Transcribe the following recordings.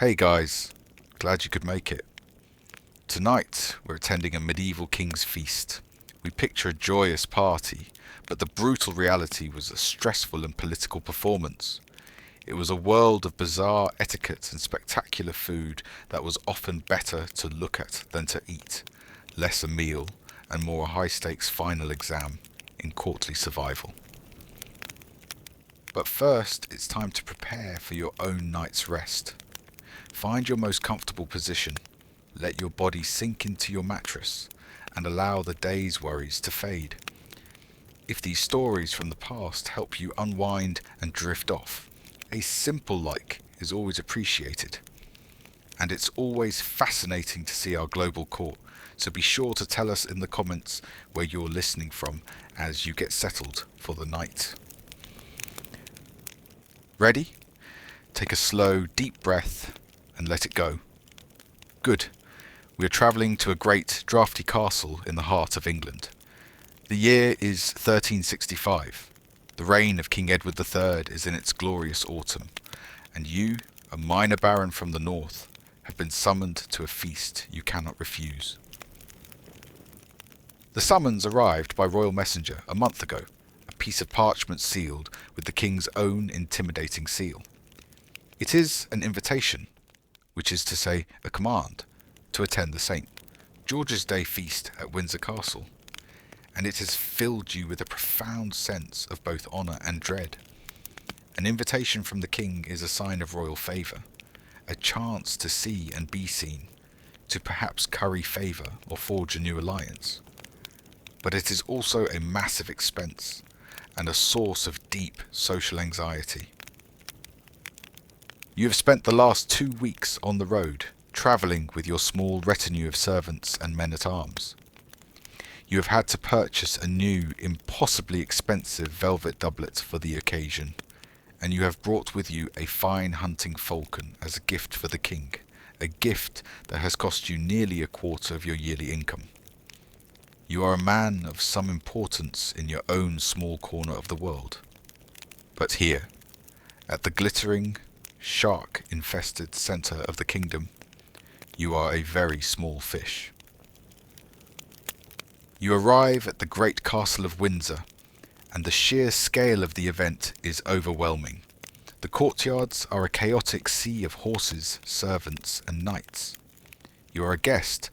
Hey guys, glad you could make it. Tonight we're attending a medieval king's feast. We picture a joyous party, but the brutal reality was a stressful and political performance. It was a world of bizarre etiquette and spectacular food that was often better to look at than to eat, less a meal and more a high-stakes final exam in courtly survival. But first, it's time to prepare for your own night's rest. Find your most comfortable position, let your body sink into your mattress, and allow the day's worries to fade. If these stories from the past help you unwind and drift off, a simple like is always appreciated. And it's always fascinating to see our global court, so be sure to tell us in the comments where you're listening from as you get settled for the night. Ready? Take a slow, deep breath and let it go. Good. We are travelling to a great, draughty castle in the heart of England. The year is 1365. The reign of King Edward III is in its glorious autumn, and you, a minor baron from the north, have been summoned to a feast you cannot refuse. The summons arrived by royal messenger a month ago, a piece of parchment sealed with the king's own intimidating seal. It is an invitation, which is to say a command, to attend the St. George's Day feast at Windsor Castle, and it has filled you with a profound sense of both honour and dread. An invitation from the king is a sign of royal favour, a chance to see and be seen, to perhaps curry favour or forge a new alliance. But it is also a massive expense and a source of deep social anxiety. You have spent the last 2 weeks on the road, travelling with your small retinue of servants and men-at-arms. You have had to purchase a new, impossibly expensive velvet doublet for the occasion, and you have brought with you a fine hunting falcon as a gift for the king, a gift that has cost you nearly a quarter of your yearly income. You are a man of some importance in your own small corner of the world. But here, at the glittering, shark-infested centre of the kingdom, you are a very small fish. You arrive at the great castle of Windsor, and the sheer scale of the event is overwhelming. The courtyards are a chaotic sea of horses, servants, and knights. You are a guest,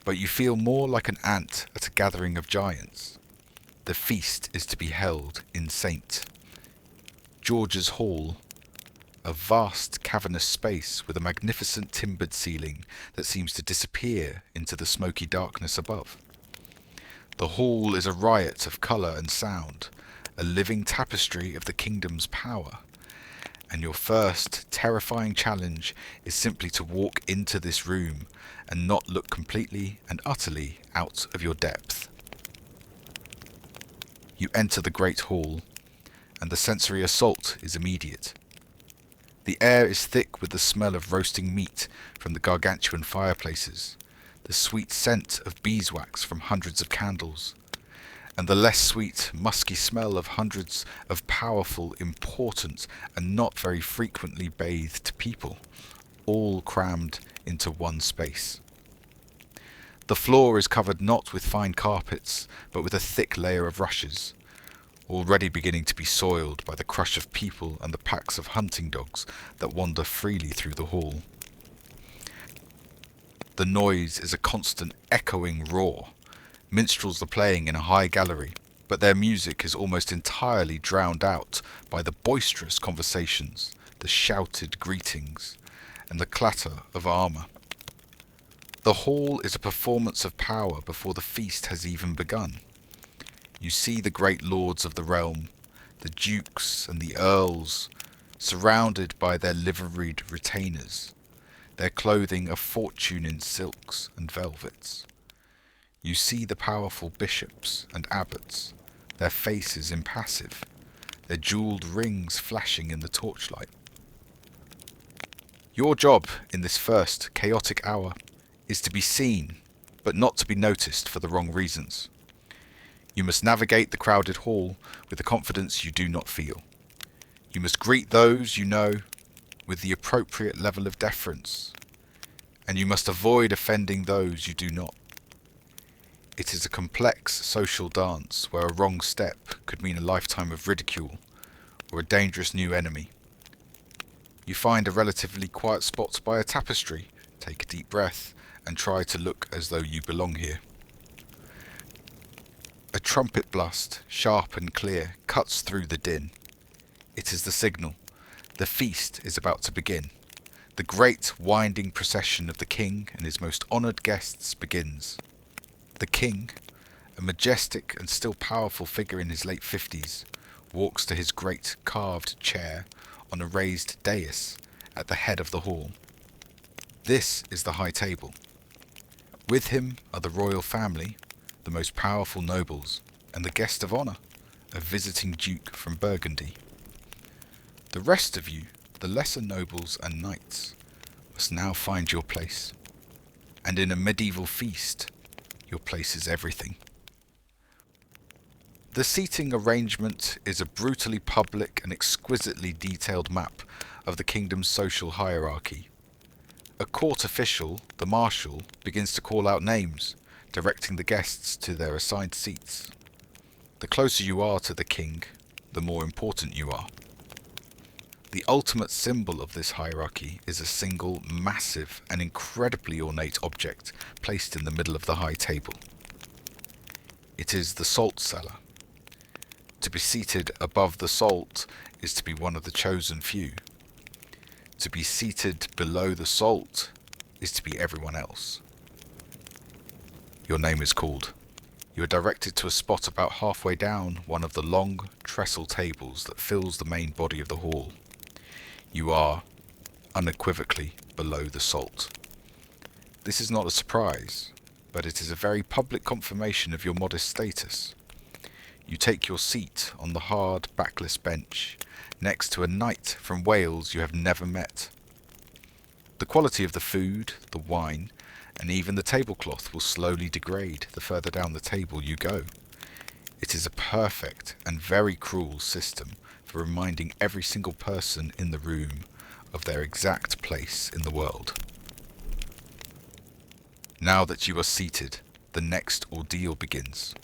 but you feel more like an ant at a gathering of giants. The feast is to be held in St. George's Hall, a vast cavernous space with a magnificent timbered ceiling that seems to disappear into the smoky darkness above. The hall is a riot of colour and sound, a living tapestry of the kingdom's power, and your first terrifying challenge is simply to walk into this room and not look completely and utterly out of your depth. You enter the great hall, and the sensory assault is immediate. The air is thick with the smell of roasting meat from the gargantuan fireplaces, the sweet scent of beeswax from hundreds of candles, and the less sweet, musky smell of hundreds of powerful, important, and not very frequently bathed people, all crammed into one space. The floor is covered not with fine carpets, but with a thick layer of rushes, already beginning to be soiled by the crush of people and the packs of hunting dogs that wander freely through the hall. The noise is a constant echoing roar. Minstrels are playing in a high gallery, but their music is almost entirely drowned out by the boisterous conversations, the shouted greetings, and the clatter of armour. The hall is a performance of power before the feast has even begun. You see the great lords of the realm, the dukes and the earls, surrounded by their liveried retainers, their clothing a fortune in silks and velvets. You see the powerful bishops and abbots, their faces impassive, their jewelled rings flashing in the torchlight. Your job in this first chaotic hour is to be seen, but not to be noticed for the wrong reasons. You must navigate the crowded hall with a confidence you do not feel. You must greet those you know with the appropriate level of deference, and you must avoid offending those you do not. It is a complex social dance where a wrong step could mean a lifetime of ridicule or a dangerous new enemy. You find a relatively quiet spot by a tapestry, take a deep breath, and try to look as though you belong here. A trumpet blast, sharp and clear, cuts through the din. It is the signal. The feast is about to begin. The great winding procession of the king and his most honoured guests begins. The king, a majestic and still powerful figure in his late 50s, walks to his great carved chair on a raised dais at the head of the hall. This is the high table. With him are the royal family, the most powerful nobles, and the guest of honour, a visiting duke from Burgundy. The rest of you, the lesser nobles and knights, must now find your place. And in a medieval feast, your place is everything. The seating arrangement is a brutally public and exquisitely detailed map of the kingdom's social hierarchy. A court official, the marshal, begins to call out names, directing the guests to their assigned seats. The closer you are to the king, the more important you are. The ultimate symbol of this hierarchy is a single, massive and incredibly ornate object placed in the middle of the high table. It is the salt cellar. To be seated above the salt is to be one of the chosen few. To be seated below the salt is to be everyone else. Your name is called. You are directed to a spot about halfway down one of the long trestle tables that fills the main body of the hall. You are, unequivocally, below the salt. This is not a surprise, but it is a very public confirmation of your modest status. You take your seat on the hard, backless bench, next to a knight from Wales you have never met. The quality of the food, the wine, and even the tablecloth will slowly degrade the further down the table you go. It is a perfect and very cruel system for reminding every single person in the room of their exact place in the world. Now that you are seated, the next ordeal begins.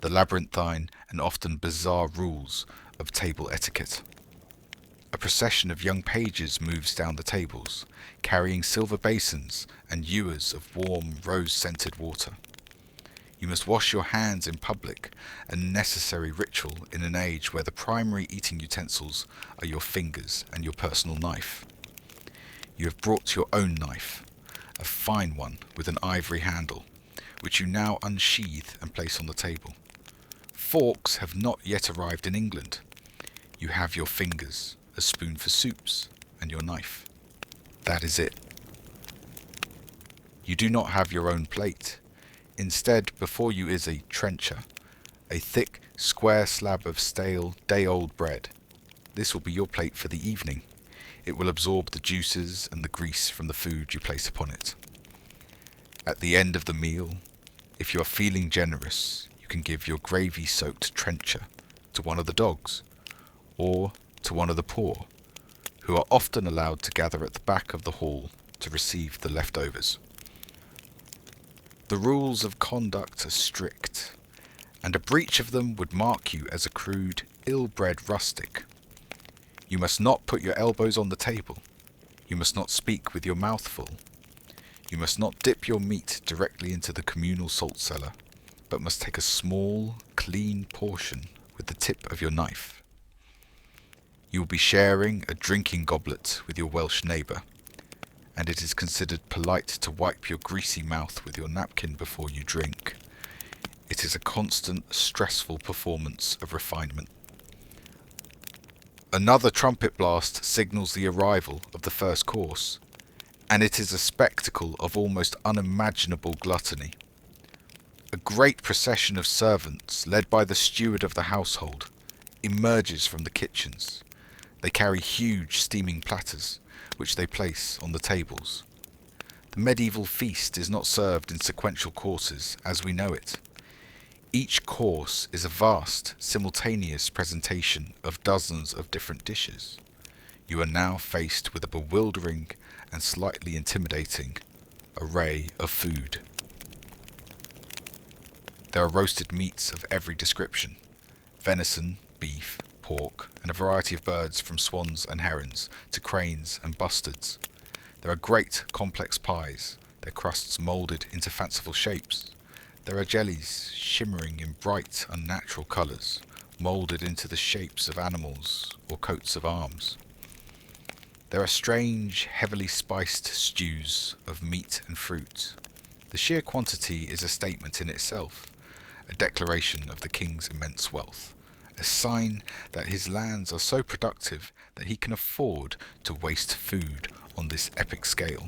The labyrinthine and often bizarre rules of table etiquette. A procession of young pages moves down the tables, carrying silver basins and ewers of warm, rose-scented water. You must wash your hands in public, a necessary ritual in an age where the primary eating utensils are your fingers and your personal knife. You have brought your own knife, a fine one with an ivory handle, which you now unsheath and place on the table. Forks have not yet arrived in England. You have your fingers, a spoon for soups, and your knife. That is it. You do not have your own plate. Instead, before you is a trencher, a thick, square slab of stale, day-old bread. This will be your plate for the evening. It will absorb the juices and the grease from the food you place upon it. At the end of the meal, if you are feeling generous, you can give your gravy-soaked trencher to one of the dogs, or to one of the poor, who are often allowed to gather at the back of the hall to receive the leftovers. The rules of conduct are strict, and a breach of them would mark you as a crude, ill-bred rustic. You must not put your elbows on the table. You must not speak with your mouth full. You must not dip your meat directly into the communal salt cellar, but must take a small, clean portion with the tip of your knife. You will be sharing a drinking goblet with your Welsh neighbour, and it is considered polite to wipe your greasy mouth with your napkin before you drink. It is a constant, stressful performance of refinement. Another trumpet blast signals the arrival of the first course, and it is a spectacle of almost unimaginable gluttony. A great procession of servants, led by the steward of the household, emerges from the kitchens. They carry huge steaming platters, which they place on the tables. The medieval feast is not served in sequential courses as we know it. Each course is a vast, simultaneous presentation of dozens of different dishes. you are now faced with a bewildering and slightly intimidating array of food. There are roasted meats of every description: venison, beef, pork, and a variety of birds from swans and herons to cranes and bustards. There are great complex pies, their crusts moulded into fanciful shapes. There are jellies shimmering in bright, unnatural colours, moulded into the shapes of animals or coats of arms. There are strange, heavily spiced stews of meat and fruit. The sheer quantity is a statement in itself, a declaration of the king's immense wealth, a sign that his lands are so productive that he can afford to waste food on this epic scale.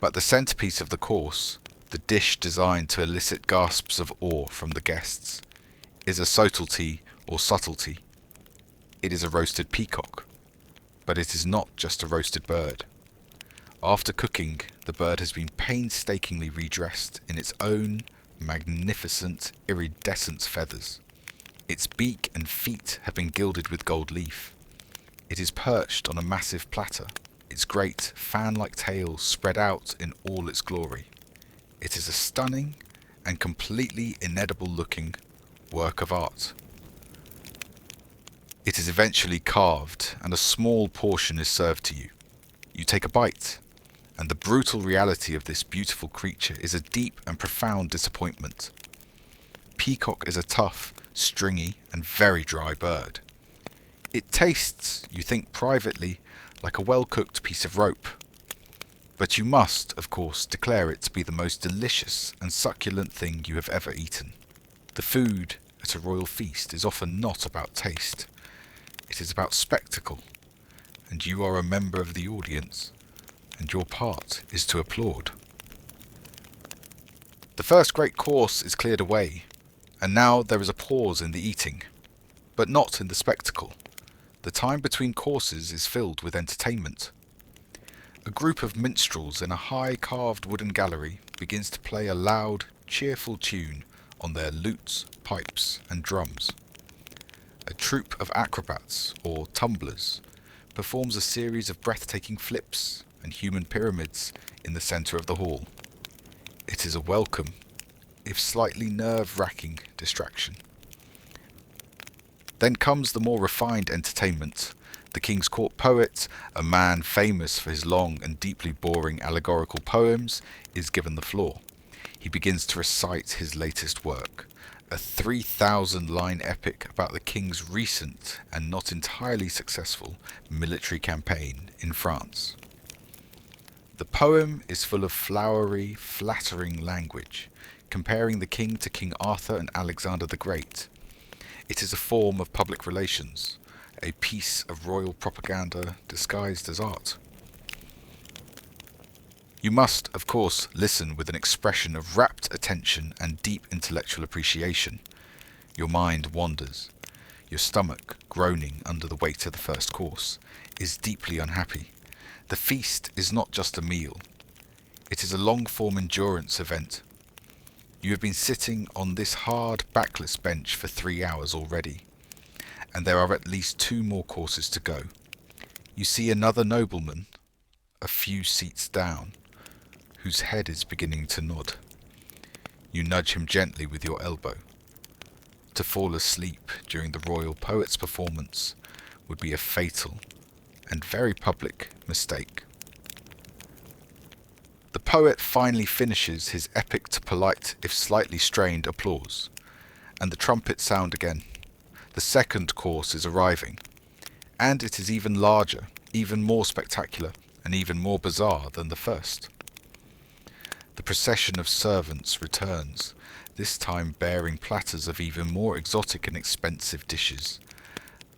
But the centerpiece of the course, the dish designed to elicit gasps of awe from the guests, is a subtlety or subtlety. It is a roasted peacock, but it is not just a roasted bird. After cooking, the bird has been painstakingly redressed in its own magnificent iridescent feathers. Its beak and feet have been gilded with gold leaf. It is perched on a massive platter, its great fan-like tail spread out in all its glory. It is a stunning and completely inedible-looking work of art. It is eventually carved, and a small portion is served to you. You take a bite, and the brutal reality of this beautiful creature is a deep and profound disappointment. Peacock is a tough, stringy, and very dry bird. It tastes, you think privately, like a well-cooked piece of rope. But you must, of course, declare it to be the most delicious and succulent thing you have ever eaten. The food at a royal feast is often not about taste. It is about spectacle, and you are a member of the audience, and your part is to applaud. The first great course is cleared away, and now there is a pause in the eating, but not in the spectacle. The time between courses is filled with entertainment. A group of minstrels in a high carved wooden gallery begins to play a loud, cheerful tune on their lutes, pipes, and drums. A troupe of acrobats, or tumblers, performs a series of breathtaking flips and human pyramids in the centre of the hall. It is a welcome, if slightly nerve-wracking, distraction. Then comes the more refined entertainment. The King's Court poet, a man famous for his long and deeply boring allegorical poems, is given the floor. He begins to recite his latest work, a 3,000-line epic about the king's recent and not entirely successful military campaign in France. The poem is full of flowery, flattering language, comparing the king to King Arthur and Alexander the Great. It is a form of public relations, a piece of royal propaganda disguised as art. You must, of course, listen with an expression of rapt attention and deep intellectual appreciation. Your mind wanders. Your stomach, groaning under the weight of the first course, is deeply unhappy. The feast is not just a meal. It is a long-form endurance event. You have been sitting on this hard, backless bench for 3 hours already, and there are at least 2 more courses to go. You see another nobleman, a few seats down, whose head is beginning to nod. You nudge him gently with your elbow. To fall asleep during the royal poet's performance would be a fatal and very public mistake. The poet finally finishes his epic to polite, if slightly strained, applause, and the trumpets sound again. The second course is arriving, and it is even larger, even more spectacular, and even more bizarre than the first. The procession of servants returns, this time bearing platters of even more exotic and expensive dishes,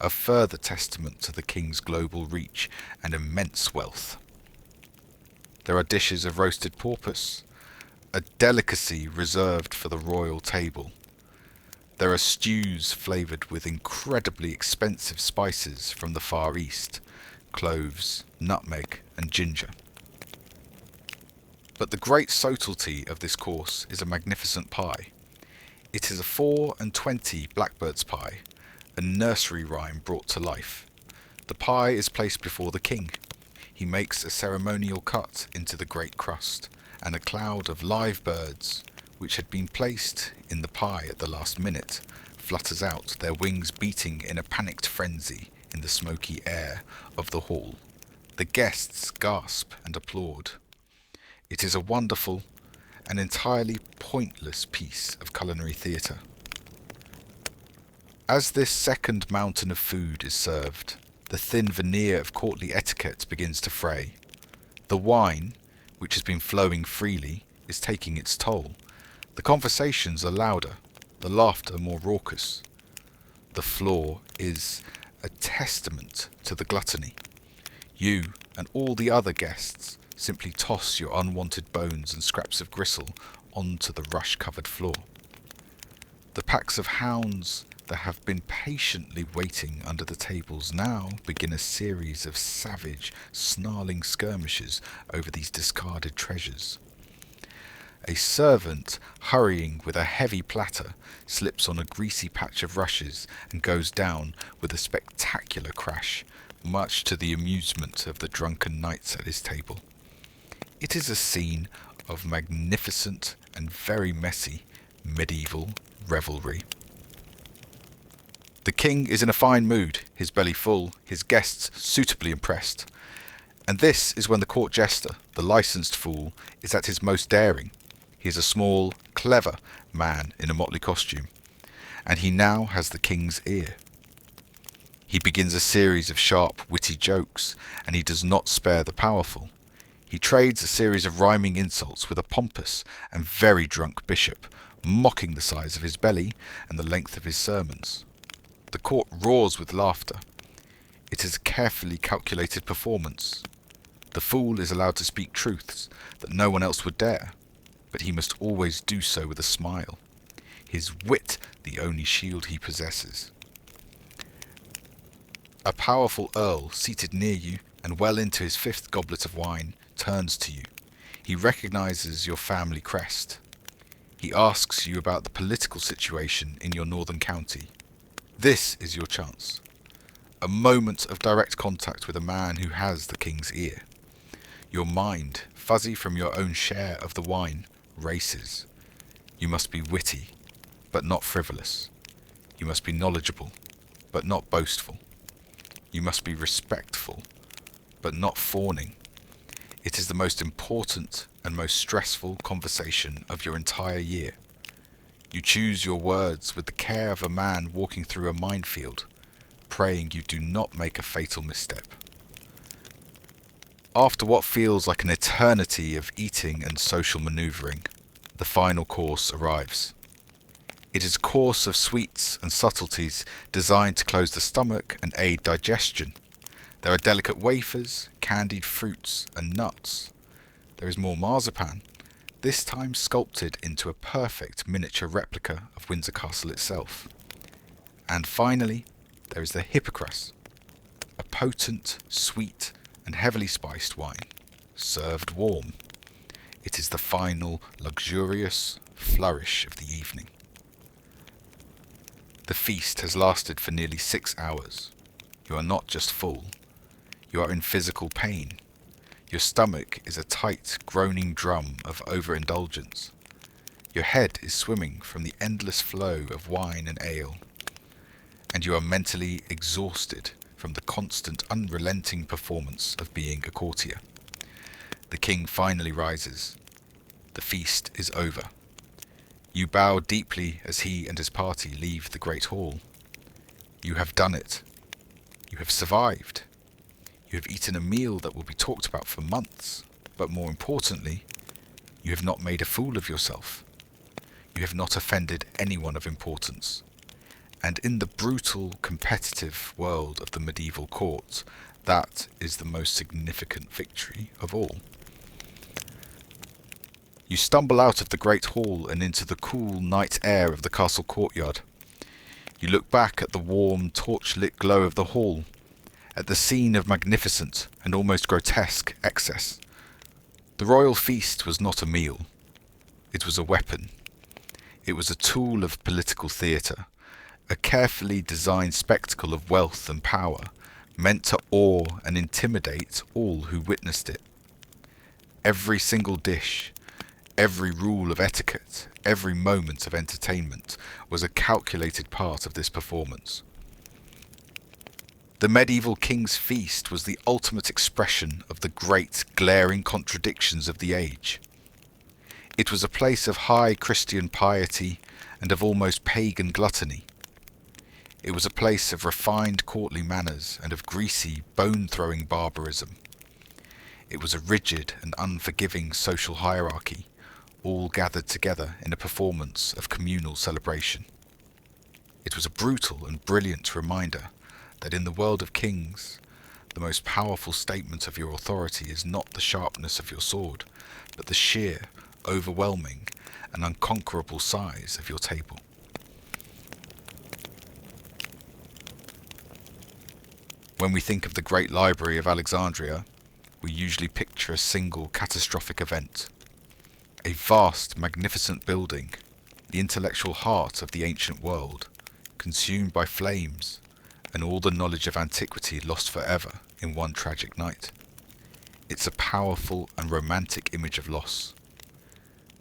a further testament to the king's global reach and immense wealth. There are dishes of roasted porpoise, a delicacy reserved for the royal table. There are stews flavoured with incredibly expensive spices from the Far East, cloves, nutmeg, and ginger. But the great subtlety of this course is a magnificent pie. It is a 4 and 20 blackbird's pie, a nursery rhyme brought to life. The pie is placed before the king. He makes a ceremonial cut into the great crust, and a cloud of live birds, which had been placed in the pie at the last minute, flutters out, their wings beating in a panicked frenzy in the smoky air of the hall. The guests gasp and applaud. It is a wonderful and entirely pointless piece of culinary theatre. As this second mountain of food is served, the thin veneer of courtly etiquette begins to fray. The wine, which has been flowing freely, is taking its toll. The conversations are louder, the laughter more raucous. The floor is a testament to the gluttony. You and all the other guests simply toss your unwanted bones and scraps of gristle onto the rush-covered floor. The packs of hounds that have been patiently waiting under the tables now begin a series of savage, snarling skirmishes over these discarded treasures. A servant, hurrying with a heavy platter, slips on a greasy patch of rushes and goes down with a spectacular crash, much to the amusement of the drunken knights at his table. It is a scene of magnificent and very messy medieval revelry. The king is in a fine mood, his belly full, his guests suitably impressed. And this is when the court jester, the licensed fool, is at his most daring. He is a small, clever man in a motley costume, and he now has the king's ear. He begins a series of sharp, witty jokes, and he does not spare the powerful. He trades a series of rhyming insults with a pompous and very drunk bishop, mocking the size of his belly and the length of his sermons. The court roars with laughter. It is a carefully calculated performance. The fool is allowed to speak truths that no one else would dare, but he must always do so with a smile, his wit the only shield he possesses. A powerful earl seated near you and well into his fifth goblet of wine turns to you. He recognizes your family crest. He asks you about the political situation in your northern county. This is your chance. A moment of direct contact with a man who has the king's ear. Your mind, fuzzy from your own share of the wine, races. You must be witty, but not frivolous. You must be knowledgeable, but not boastful. You must be respectful, but not fawning. It is the most important and most stressful conversation of your entire year. You choose your words with the care of a man walking through a minefield, praying you do not make a fatal misstep. After what feels like an eternity of eating and social manoeuvring, the final course arrives. It is a course of sweets and subtleties designed to close the stomach and aid digestion. There are delicate wafers, candied fruits, and nuts. There is more marzipan, this time sculpted into a perfect miniature replica of Windsor Castle itself. And finally, there is the hippocras, a potent, sweet, and heavily spiced wine, served warm. It is the final, luxurious flourish of the evening. The feast has lasted for nearly 6 hours. You are not just full. You are in physical pain. Your stomach is a tight, groaning drum of overindulgence. Your head is swimming from the endless flow of wine and ale. And you are mentally exhausted from the constant, unrelenting performance of being a courtier. The king finally rises. The feast is over. You bow deeply as he and his party leave the great hall. You have done it. You have survived. You have eaten a meal that will be talked about for months, but more importantly, you have not made a fool of yourself. You have not offended anyone of importance. And in the brutal, competitive world of the medieval court, that is the most significant victory of all. You stumble out of the great hall and into the cool night air of the castle courtyard. You look back at the warm, torch-lit glow of the hall, at the scene of magnificent and almost grotesque excess. The royal feast was not a meal. It was a weapon. It was a tool of political theatre, a carefully designed spectacle of wealth and power, meant to awe and intimidate all who witnessed it. Every single dish, every rule of etiquette, every moment of entertainment was a calculated part of this performance. The medieval king's feast was the ultimate expression of the great, glaring contradictions of the age. It was a place of high Christian piety and of almost pagan gluttony. It was a place of refined courtly manners and of greasy, bone-throwing barbarism. It was a rigid and unforgiving social hierarchy, all gathered together in a performance of communal celebration. It was a brutal and brilliant reminder that in the world of kings, the most powerful statement of your authority is not the sharpness of your sword, but the sheer, overwhelming, and unconquerable size of your table. When we think of the Great Library of Alexandria, we usually picture a single catastrophic event. A vast, magnificent building, the intellectual heart of the ancient world, consumed by flames, and all the knowledge of antiquity lost forever in one tragic night. It's a powerful and romantic image of loss.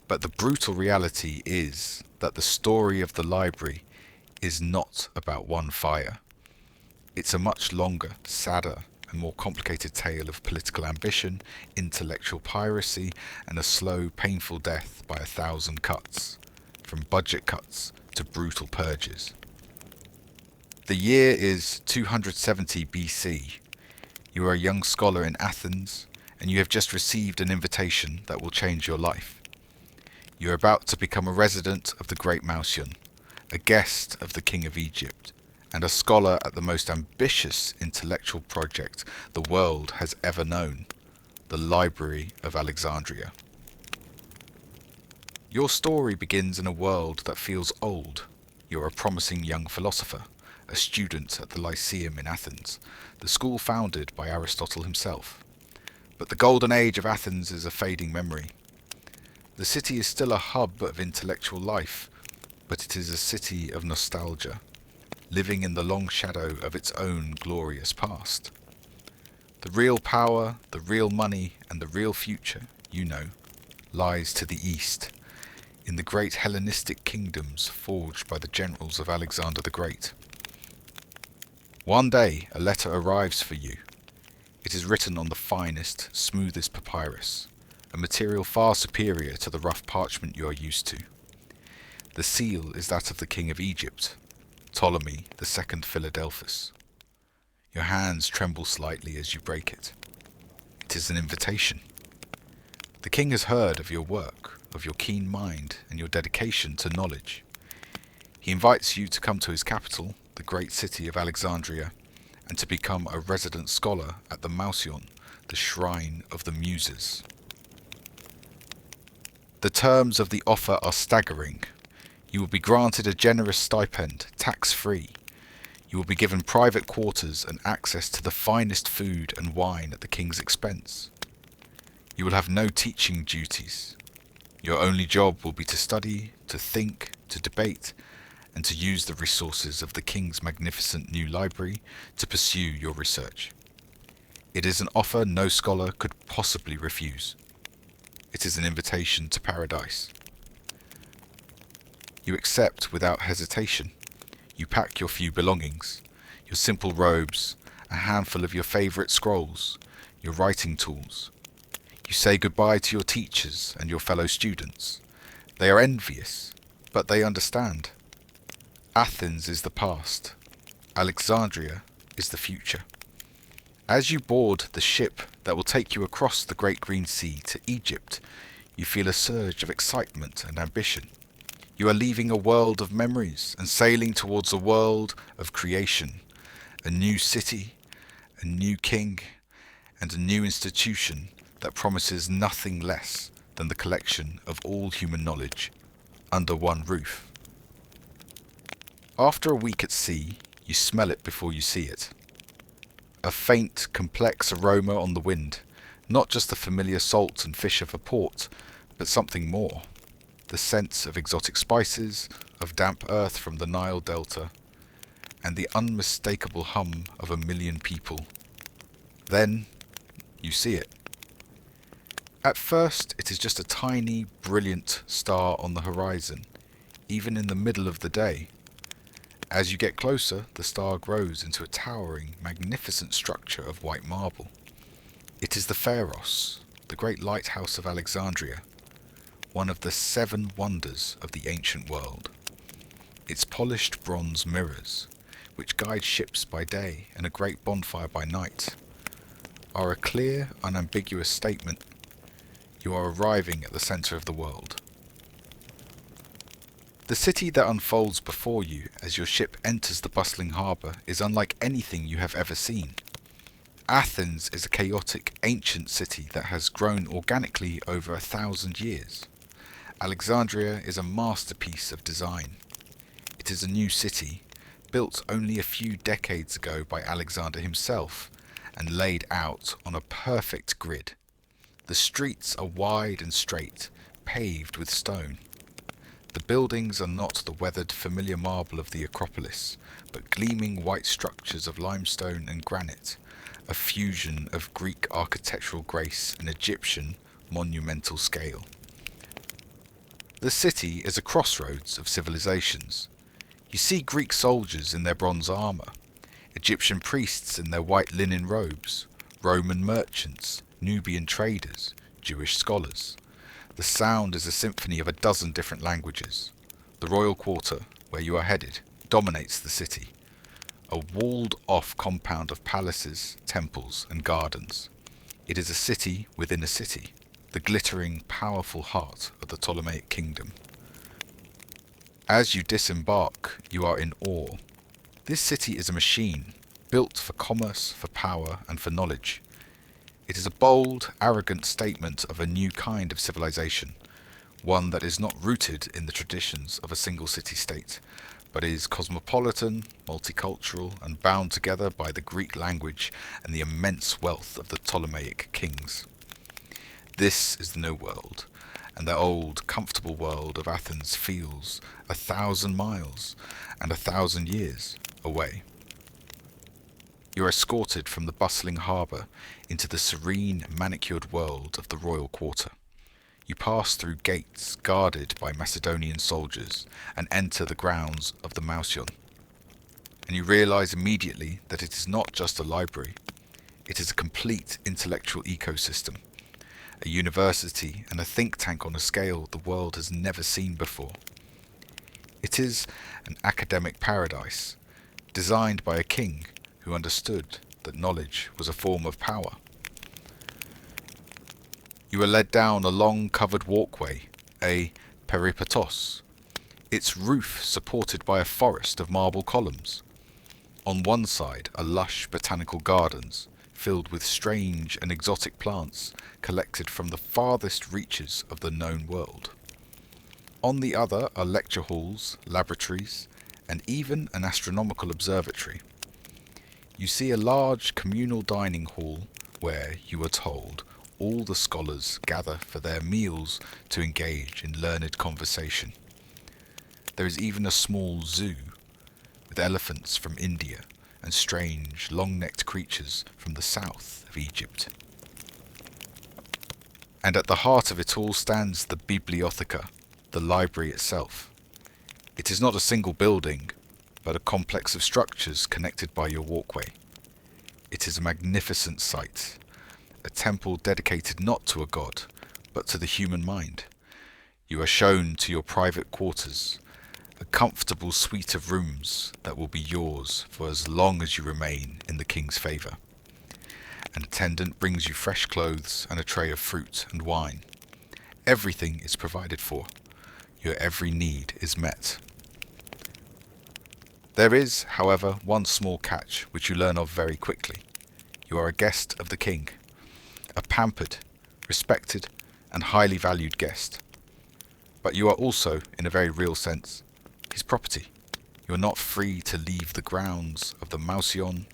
But the brutal reality is that the story of the library is not about one fire. It's a much longer, sadder, and more complicated tale of political ambition, intellectual piracy, and a slow, painful death by 1,000 cuts, from budget cuts to brutal purges. The year is 270 BC. You are a young scholar in Athens, and you have just received an invitation that will change your life. You are about to become a resident of the Great Mausion, a guest of the King of Egypt, and a scholar at the most ambitious intellectual project the world has ever known, the Library of Alexandria. Your story begins in a world that feels old. You are a promising young philosopher, a student at the Lyceum in Athens, the school founded by Aristotle himself. But the golden age of Athens is a fading memory. The city is still a hub of intellectual life, but it is a city of nostalgia, living in the long shadow of its own glorious past. The real power, the real money, and the real future, you know, lies to the east, in the great Hellenistic kingdoms forged by the generals of Alexander the Great. One day a letter arrives for you. It is written on the finest, smoothest papyrus, a material far superior to the rough parchment you are used to. The seal is that of the King of Egypt, Ptolemy II Philadelphus. Your hands tremble slightly as you break it. It is an invitation. The king has heard of your work, of your keen mind, and your dedication to knowledge. He invites you to come to his capital, the great city of Alexandria, and to become a resident scholar at the Mausion, the shrine of the Muses. The terms of the offer are staggering. You will be granted a generous stipend, tax-free. You will be given private quarters and access to the finest food and wine at the king's expense. You will have no teaching duties. Your only job will be to study, to think, to debate, and to use the resources of the king's magnificent new library to pursue your research. It is an offer no scholar could possibly refuse. It is an invitation to paradise. You accept without hesitation. You pack your few belongings, your simple robes, a handful of your favourite scrolls, your writing tools. You say goodbye to your teachers and your fellow students. They are envious, but they understand. Athens is the past. Alexandria is the future. As you board the ship that will take you across the Great Green Sea to Egypt, you feel a surge of excitement and ambition. You are leaving a world of memories and sailing towards a world of creation, a new city, a new king, and a new institution that promises nothing less than the collection of all human knowledge under one roof. After a week at sea, you smell it before you see it. A faint, complex aroma on the wind, not just the familiar salt and fish of a port, but something more. The sense of exotic spices, of damp earth from the Nile Delta, and the unmistakable hum of 1,000,000 people. Then you see it. At first, it is just a tiny, brilliant star on the horizon, even in the middle of the day. As you get closer, the star grows into a towering, magnificent structure of white marble. It is the Pharos, the great lighthouse of Alexandria, one of the 7 wonders of the ancient world. Its polished bronze mirrors, which guide ships by day and a great bonfire by night, are a clear, unambiguous statement. You are arriving at the center of the world. The city that unfolds before you as your ship enters the bustling harbour is unlike anything you have ever seen. Athens is a chaotic, ancient city that has grown organically over 1,000 years. Alexandria is a masterpiece of design. It is a new city, built only a few decades ago by Alexander himself, and laid out on a perfect grid. The streets are wide and straight, paved with stone. The buildings are not the weathered, familiar marble of the Acropolis, but gleaming white structures of limestone and granite, a fusion of Greek architectural grace and Egyptian monumental scale. The city is a crossroads of civilizations. You see Greek soldiers in their bronze armor, Egyptian priests in their white linen robes, Roman merchants, Nubian traders, Jewish scholars. The sound is a symphony of a dozen different languages. The royal quarter, where you are headed, dominates the city, a walled-off compound of palaces, temples, and gardens. It is a city within a city, the glittering, powerful heart of the Ptolemaic kingdom. As you disembark, you are in awe. This city is a machine, built for commerce, for power, and for knowledge. It is a bold, arrogant statement of a new kind of civilization, one that is not rooted in the traditions of a single city-state, but is cosmopolitan, multicultural, and bound together by the Greek language and the immense wealth of the Ptolemaic kings. This is the new world, and the old, comfortable world of Athens feels 1,000 miles and 1,000 years away. You are escorted from the bustling harbour into the serene, manicured world of the royal quarter. You pass through gates guarded by Macedonian soldiers and enter the grounds of the Mausion. And you realise immediately that it is not just a library. It is a complete intellectual ecosystem, a university and a think tank on a scale the world has never seen before. It is an academic paradise, designed by a king who understood that knowledge was a form of power. You are led down a long covered walkway, a peripatos, its roof supported by a forest of marble columns. On one side are lush botanical gardens, filled with strange and exotic plants collected from the farthest reaches of the known world. On the other are lecture halls, laboratories, and even an astronomical observatory. You see a large communal dining hall where, you are told, all the scholars gather for their meals to engage in learned conversation. There is even a small zoo with elephants from India and strange, long-necked creatures from the south of Egypt. And at the heart of it all stands the Bibliotheca, the library itself. It is not a single building, but a complex of structures connected by your walkway. It is a magnificent sight, a temple dedicated not to a god, but to the human mind. You are shown to your private quarters, a comfortable suite of rooms that will be yours for as long as you remain in the king's favour. An attendant brings you fresh clothes and a tray of fruit and wine. Everything is provided for. Your every need is met. There is, however, one small catch which you learn of very quickly. You are a guest of the king, a pampered, respected, and highly valued guest. But you are also, in a very real sense, his property. You are not free to leave the grounds of the Mausion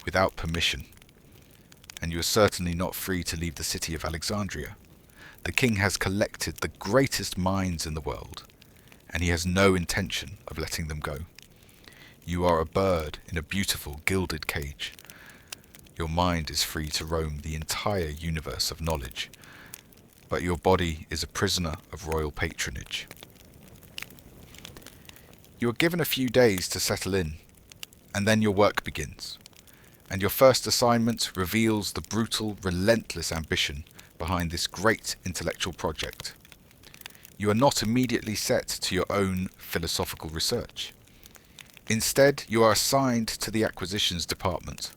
without permission, and you are certainly not free to leave the city of Alexandria. The king has collected the greatest minds in the world, and he has no intention of letting them go. You are a bird in a beautiful gilded cage. Your mind is free to roam the entire universe of knowledge, but your body is a prisoner of royal patronage. You are given a few days to settle in, and then your work begins, and your first assignment reveals the brutal, relentless ambition behind this great intellectual project. You are not immediately set to your own philosophical research. Instead, you are assigned to the acquisitions department.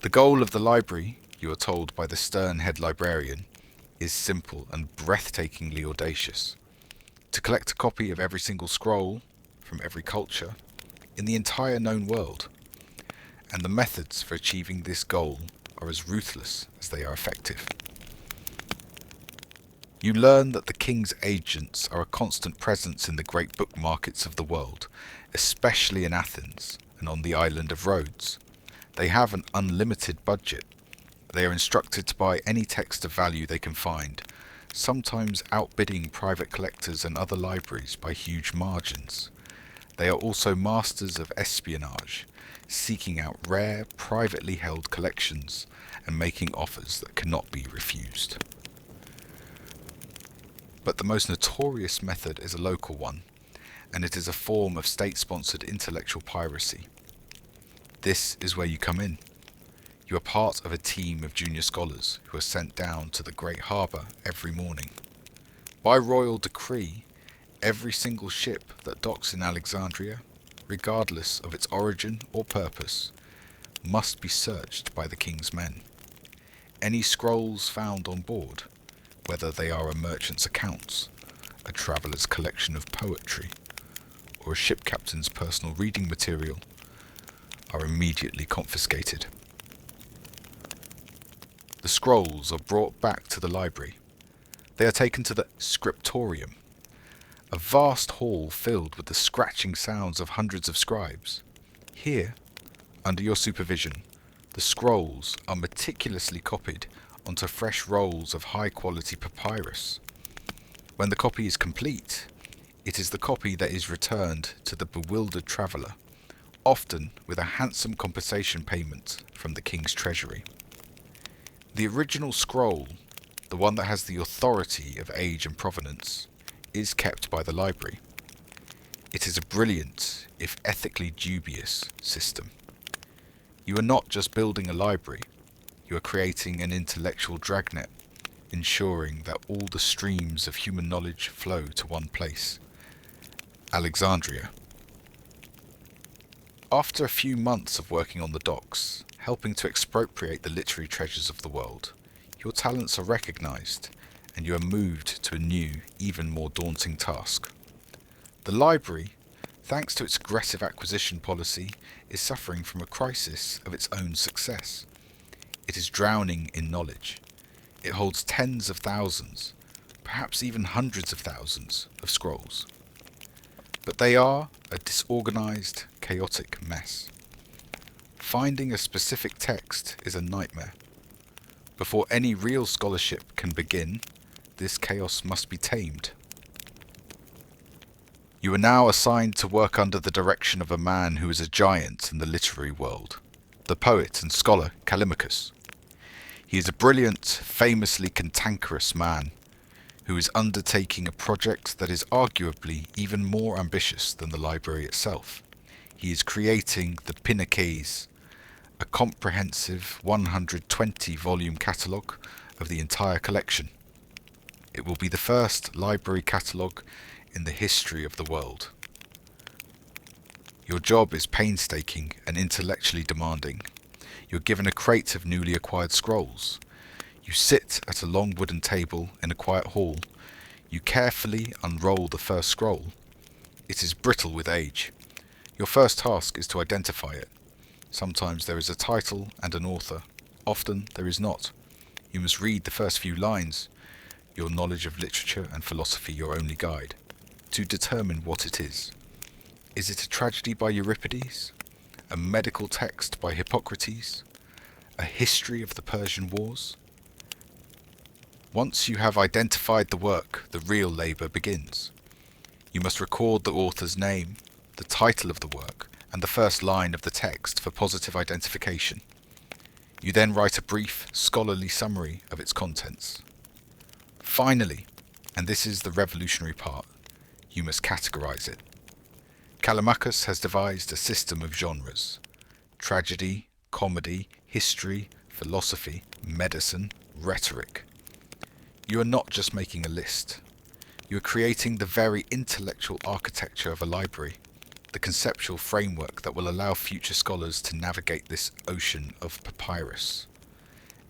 The goal of the library, you are told by the stern head librarian, is simple and breathtakingly audacious. To collect a copy of every single scroll, from every culture, in the entire known world. And the methods for achieving this goal are as ruthless as they are effective. You learn that the king's agents are a constant presence in the great book markets of the world, especially in Athens and on the island of Rhodes. They have an unlimited budget. They are instructed to buy any text of value they can find, sometimes outbidding private collectors and other libraries by huge margins. They are also masters of espionage, seeking out rare, privately held collections and making offers that cannot be refused. But the most notorious method is a local one, and it is a form of state-sponsored intellectual piracy. This is where you come in. You are part of a team of junior scholars who are sent down to the great harbour every morning. By royal decree, every single ship that docks in Alexandria, regardless of its origin or purpose, must be searched by the king's men. Any scrolls found on board, whether they are a merchant's accounts, a traveller's collection of poetry, or a ship captain's personal reading material, are immediately confiscated. The scrolls are brought back to the library. They are taken to the scriptorium, a vast hall filled with the scratching sounds of hundreds of scribes. Here, under your supervision, the scrolls are meticulously copied onto fresh rolls of high-quality papyrus. When the copy is complete, it is the copy that is returned to the bewildered traveller, often with a handsome compensation payment from the king's treasury. The original scroll, the one that has the authority of age and provenance, is kept by the library. It is a brilliant, if ethically dubious, system. You are not just building a library, you are creating an intellectual dragnet, ensuring that all the streams of human knowledge flow to one place, Alexandria. After a few months of working on the docks, helping to expropriate the literary treasures of the world, your talents are recognized, and you are moved to a new, even more daunting task. The library, thanks to its aggressive acquisition policy, is suffering from a crisis of its own success. It is drowning in knowledge. It holds tens of thousands, perhaps even hundreds of thousands, of scrolls. But they are a disorganized, chaotic mess. Finding a specific text is a nightmare. Before any real scholarship can begin, this chaos must be tamed. You are now assigned to work under the direction of a man who is a giant in the literary world, the poet and scholar Callimachus. He is a brilliant, famously cantankerous man who is undertaking a project that is arguably even more ambitious than the library itself. He is creating the Pinnaces, a comprehensive 120-volume catalogue of the entire collection. It will be the first library catalogue in the history of the world. Your job is painstaking and intellectually demanding. You're given a crate of newly acquired scrolls. You sit at a long wooden table in a quiet hall. You carefully unroll the first scroll. It is brittle with age. Your first task is to identify it. Sometimes there is a title and an author. Often there is not. You must read the first few lines, your knowledge of literature and philosophy your only guide, to determine what it is. Is it a tragedy by Euripides? A medical text by Hippocrates? A history of the Persian Wars? Once you have identified the work, the real labour begins. You must record the author's name, the title of the work, and the first line of the text for positive identification. You then write a brief, scholarly summary of its contents. Finally, and this is the revolutionary part, you must categorize it. Callimachus has devised a system of genres: tragedy, comedy, history, philosophy, medicine, rhetoric. You are not just making a list. You are creating the very intellectual architecture of a library, the conceptual framework that will allow future scholars to navigate this ocean of papyrus.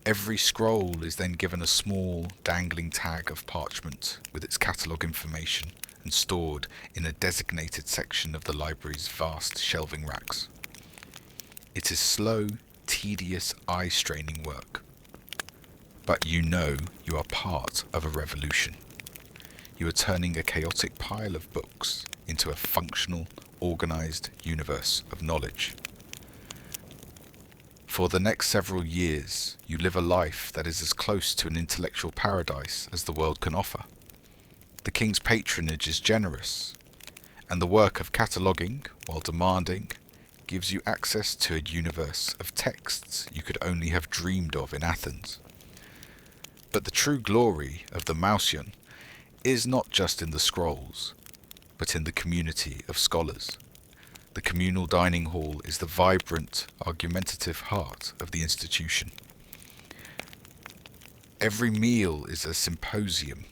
Every scroll is then given a small, dangling tag of parchment with its catalogue information and stored in a designated section of the library's vast shelving racks. It is slow, tedious, eye-straining work. But you know you are part of a revolution. You are turning a chaotic pile of books into a functional, organized universe of knowledge. For the next several years, you live a life that is as close to an intellectual paradise as the world can offer. The king's patronage is generous, and the work of cataloguing, while demanding, gives you access to a universe of texts you could only have dreamed of in Athens. But the true glory of the Mausion is not just in the scrolls, but in the community of scholars. The communal dining hall is the vibrant, argumentative heart of the institution. Every meal is a symposium.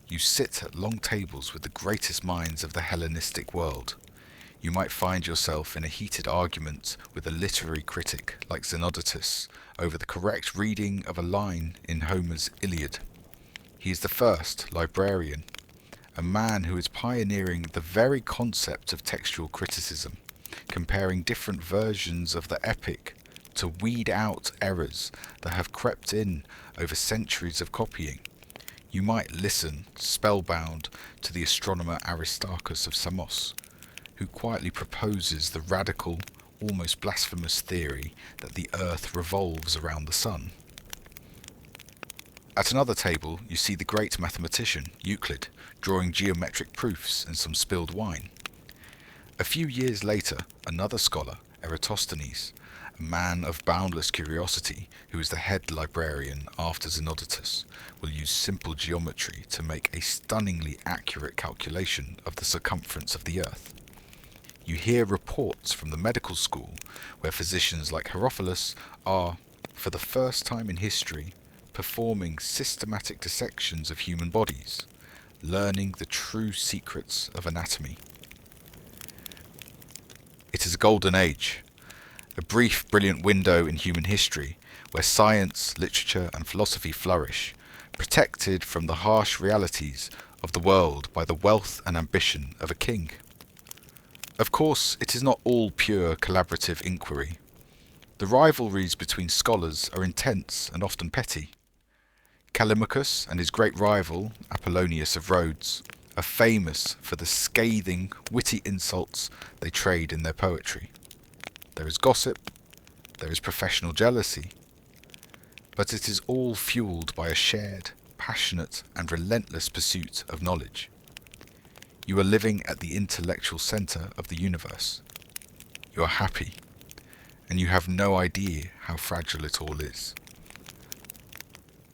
You sit at long tables with the greatest minds of the Hellenistic world. You might find yourself in a heated argument with a literary critic like Xenodotus over the correct reading of a line in Homer's Iliad. He is the first librarian, a man who is pioneering the very concept of textual criticism, comparing different versions of the epic to weed out errors that have crept in over centuries of copying. You might listen, spellbound, to the astronomer Aristarchus of Samos, who quietly proposes the radical, almost blasphemous theory that the Earth revolves around the Sun. At another table, you see the great mathematician, Euclid, drawing geometric proofs in some spilled wine. A few years later, another scholar, Eratosthenes, a man of boundless curiosity who is the head librarian after Xenodotus, will use simple geometry to make a stunningly accurate calculation of the circumference of the Earth. You hear reports from the medical school where physicians like Herophilus are, for the first time in history, performing systematic dissections of human bodies, learning the true secrets of anatomy. It is a golden age, a brief, brilliant window in human history where science, literature, and philosophy flourish, protected from the harsh realities of the world by the wealth and ambition of a king. Of course, it is not all pure collaborative inquiry. The rivalries between scholars are intense and often petty. Callimachus and his great rival, Apollonius of Rhodes, are famous for the scathing, witty insults they trade in their poetry. There is gossip, there is professional jealousy, but it is all fueled by a shared, passionate, and relentless pursuit of knowledge. You are living at the intellectual center of the universe. You are happy, and you have no idea how fragile it all is.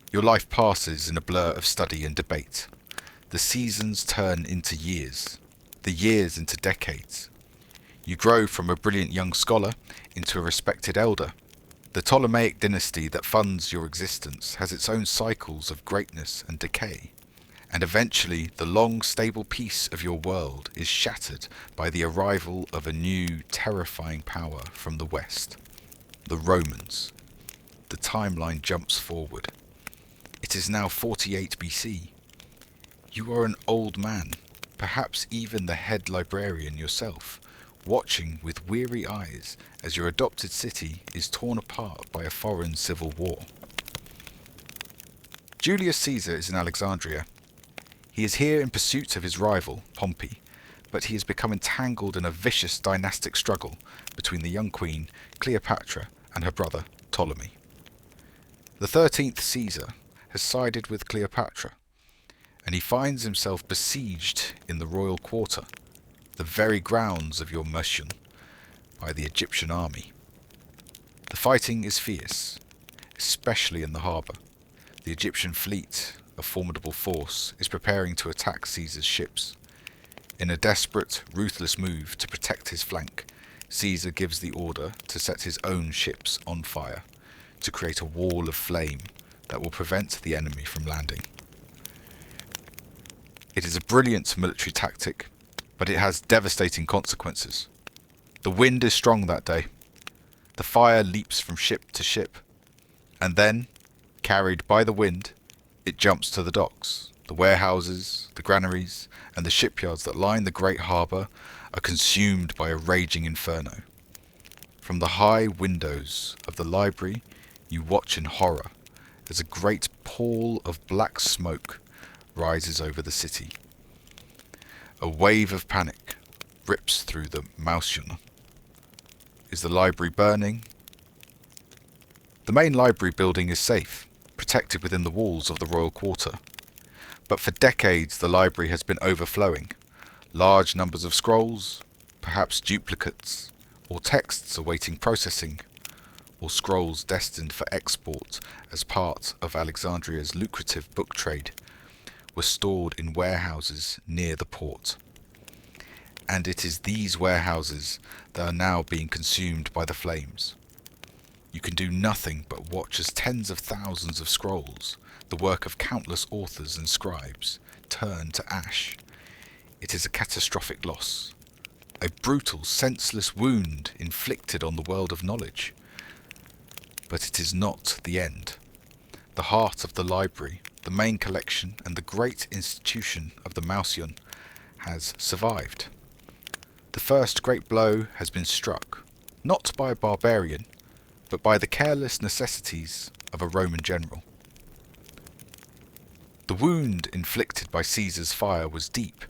Your life passes in a blur of study and debate. The seasons turn into years, the years into decades. You grow from a brilliant young scholar into a respected elder. The Ptolemaic dynasty that funds your existence has its own cycles of greatness and decay, and eventually the long, stable peace of your world is shattered by the arrival of a new, terrifying power from the West, the Romans. The timeline jumps forward. It is now 48 BC. You are an old man, perhaps even the head librarian yourself, watching with weary eyes as your adopted city is torn apart by a foreign civil war. Julius Caesar is in Alexandria. He is here in pursuit of his rival, Pompey, but he has become entangled in a vicious dynastic struggle between the young queen, Cleopatra, and her brother, Ptolemy. The 13th Caesar has sided with Cleopatra, and he finds himself besieged in the royal quarter, the very grounds of your Mausion. by the Egyptian army. The fighting is fierce, especially in the harbour. The Egyptian fleet, a formidable force, is preparing to attack Caesar's ships. In a desperate, ruthless move to protect his flank, Caesar gives the order to set his own ships on fire, to create a wall of flame that will prevent the enemy from landing. It is a brilliant military tactic, but it has devastating consequences. The wind is strong that day. The fire leaps from ship to ship, and then, carried by the wind, it jumps to the docks. The warehouses, the granaries, and the shipyards that line the great harbour are consumed by a raging inferno. From the high windows of the library, you watch in horror as a great pall of black smoke rises over the city. A wave of panic rips through the Maussion. Is the library burning? The main library building is safe, protected within the walls of the royal quarter. But for decades the library has been overflowing. Large numbers of scrolls, perhaps duplicates, or texts awaiting processing, or scrolls destined for export as part of Alexandria's lucrative book trade, were stored in warehouses near the port. And it is these warehouses that are now being consumed by the flames. You can do nothing but watch as tens of thousands of scrolls, the work of countless authors and scribes, turn to ash. It is a catastrophic loss, a brutal, senseless wound inflicted on the world of knowledge. But it is not the end. The heart of the library, the main collection, and the great institution of the Maussion has survived. The first great blow has been struck, not by a barbarian, but by the careless necessities of a Roman general. The wound inflicted by Caesar's fire was deep,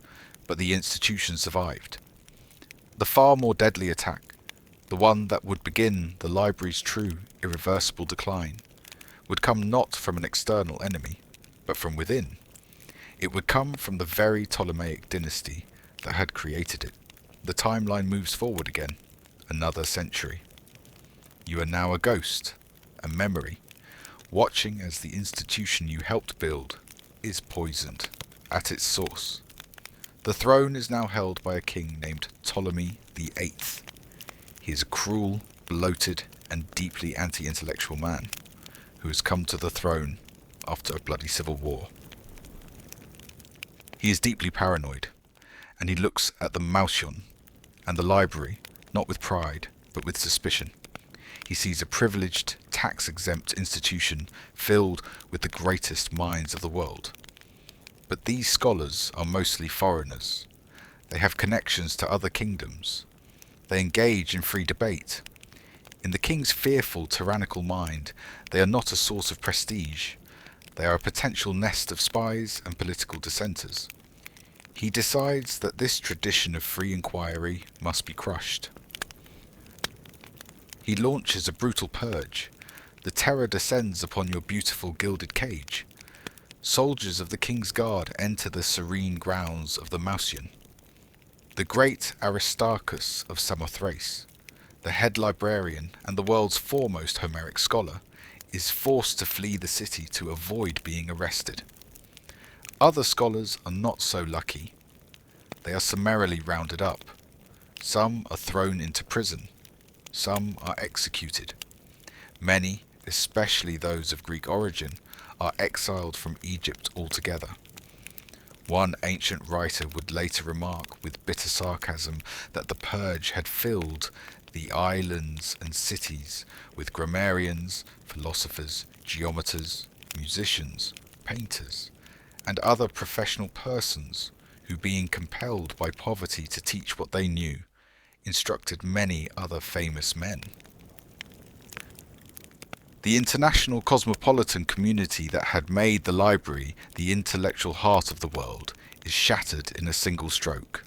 but the institution survived. The far more deadly attack, the one that would begin the library's true, irreversible decline, would come not from an external enemy, but from within. It would come from the very Ptolemaic dynasty that had created it. The timeline moves forward again, another century. You are now a ghost, a memory, watching as the institution you helped build is poisoned at its source. The throne is now held by a king named Ptolemy the Eighth. He is a cruel, bloated, and deeply anti-intellectual man who has come to the throne after a bloody civil war. He is deeply paranoid, and he looks at the Maussion and the library not with pride, but with suspicion. He sees a privileged, tax-exempt institution filled with the greatest minds of the world. But these scholars are mostly foreigners. They have connections to other kingdoms. They engage in free debate. In the king's fearful, tyrannical mind, they are not a source of prestige. They are a potential nest of spies and political dissenters. He decides that this tradition of free inquiry must be crushed. He launches a brutal purge. The terror descends upon your beautiful gilded cage. Soldiers of the King's Guard enter the serene grounds of the Maussion. The great Aristarchus of Samothrace, the head librarian and the world's foremost Homeric scholar, is forced to flee the city to avoid being arrested. Other scholars are not so lucky. They are summarily rounded up. Some are thrown into prison. Some are executed. Many, especially those of Greek origin, are exiled from Egypt altogether. One ancient writer would later remark with bitter sarcasm that the purge had filled the islands and cities with grammarians, philosophers, geometers, musicians, painters, and other professional persons who, being compelled by poverty to teach what they knew, instructed many other famous men. The international cosmopolitan community that had made the library the intellectual heart of the world is shattered in a single stroke.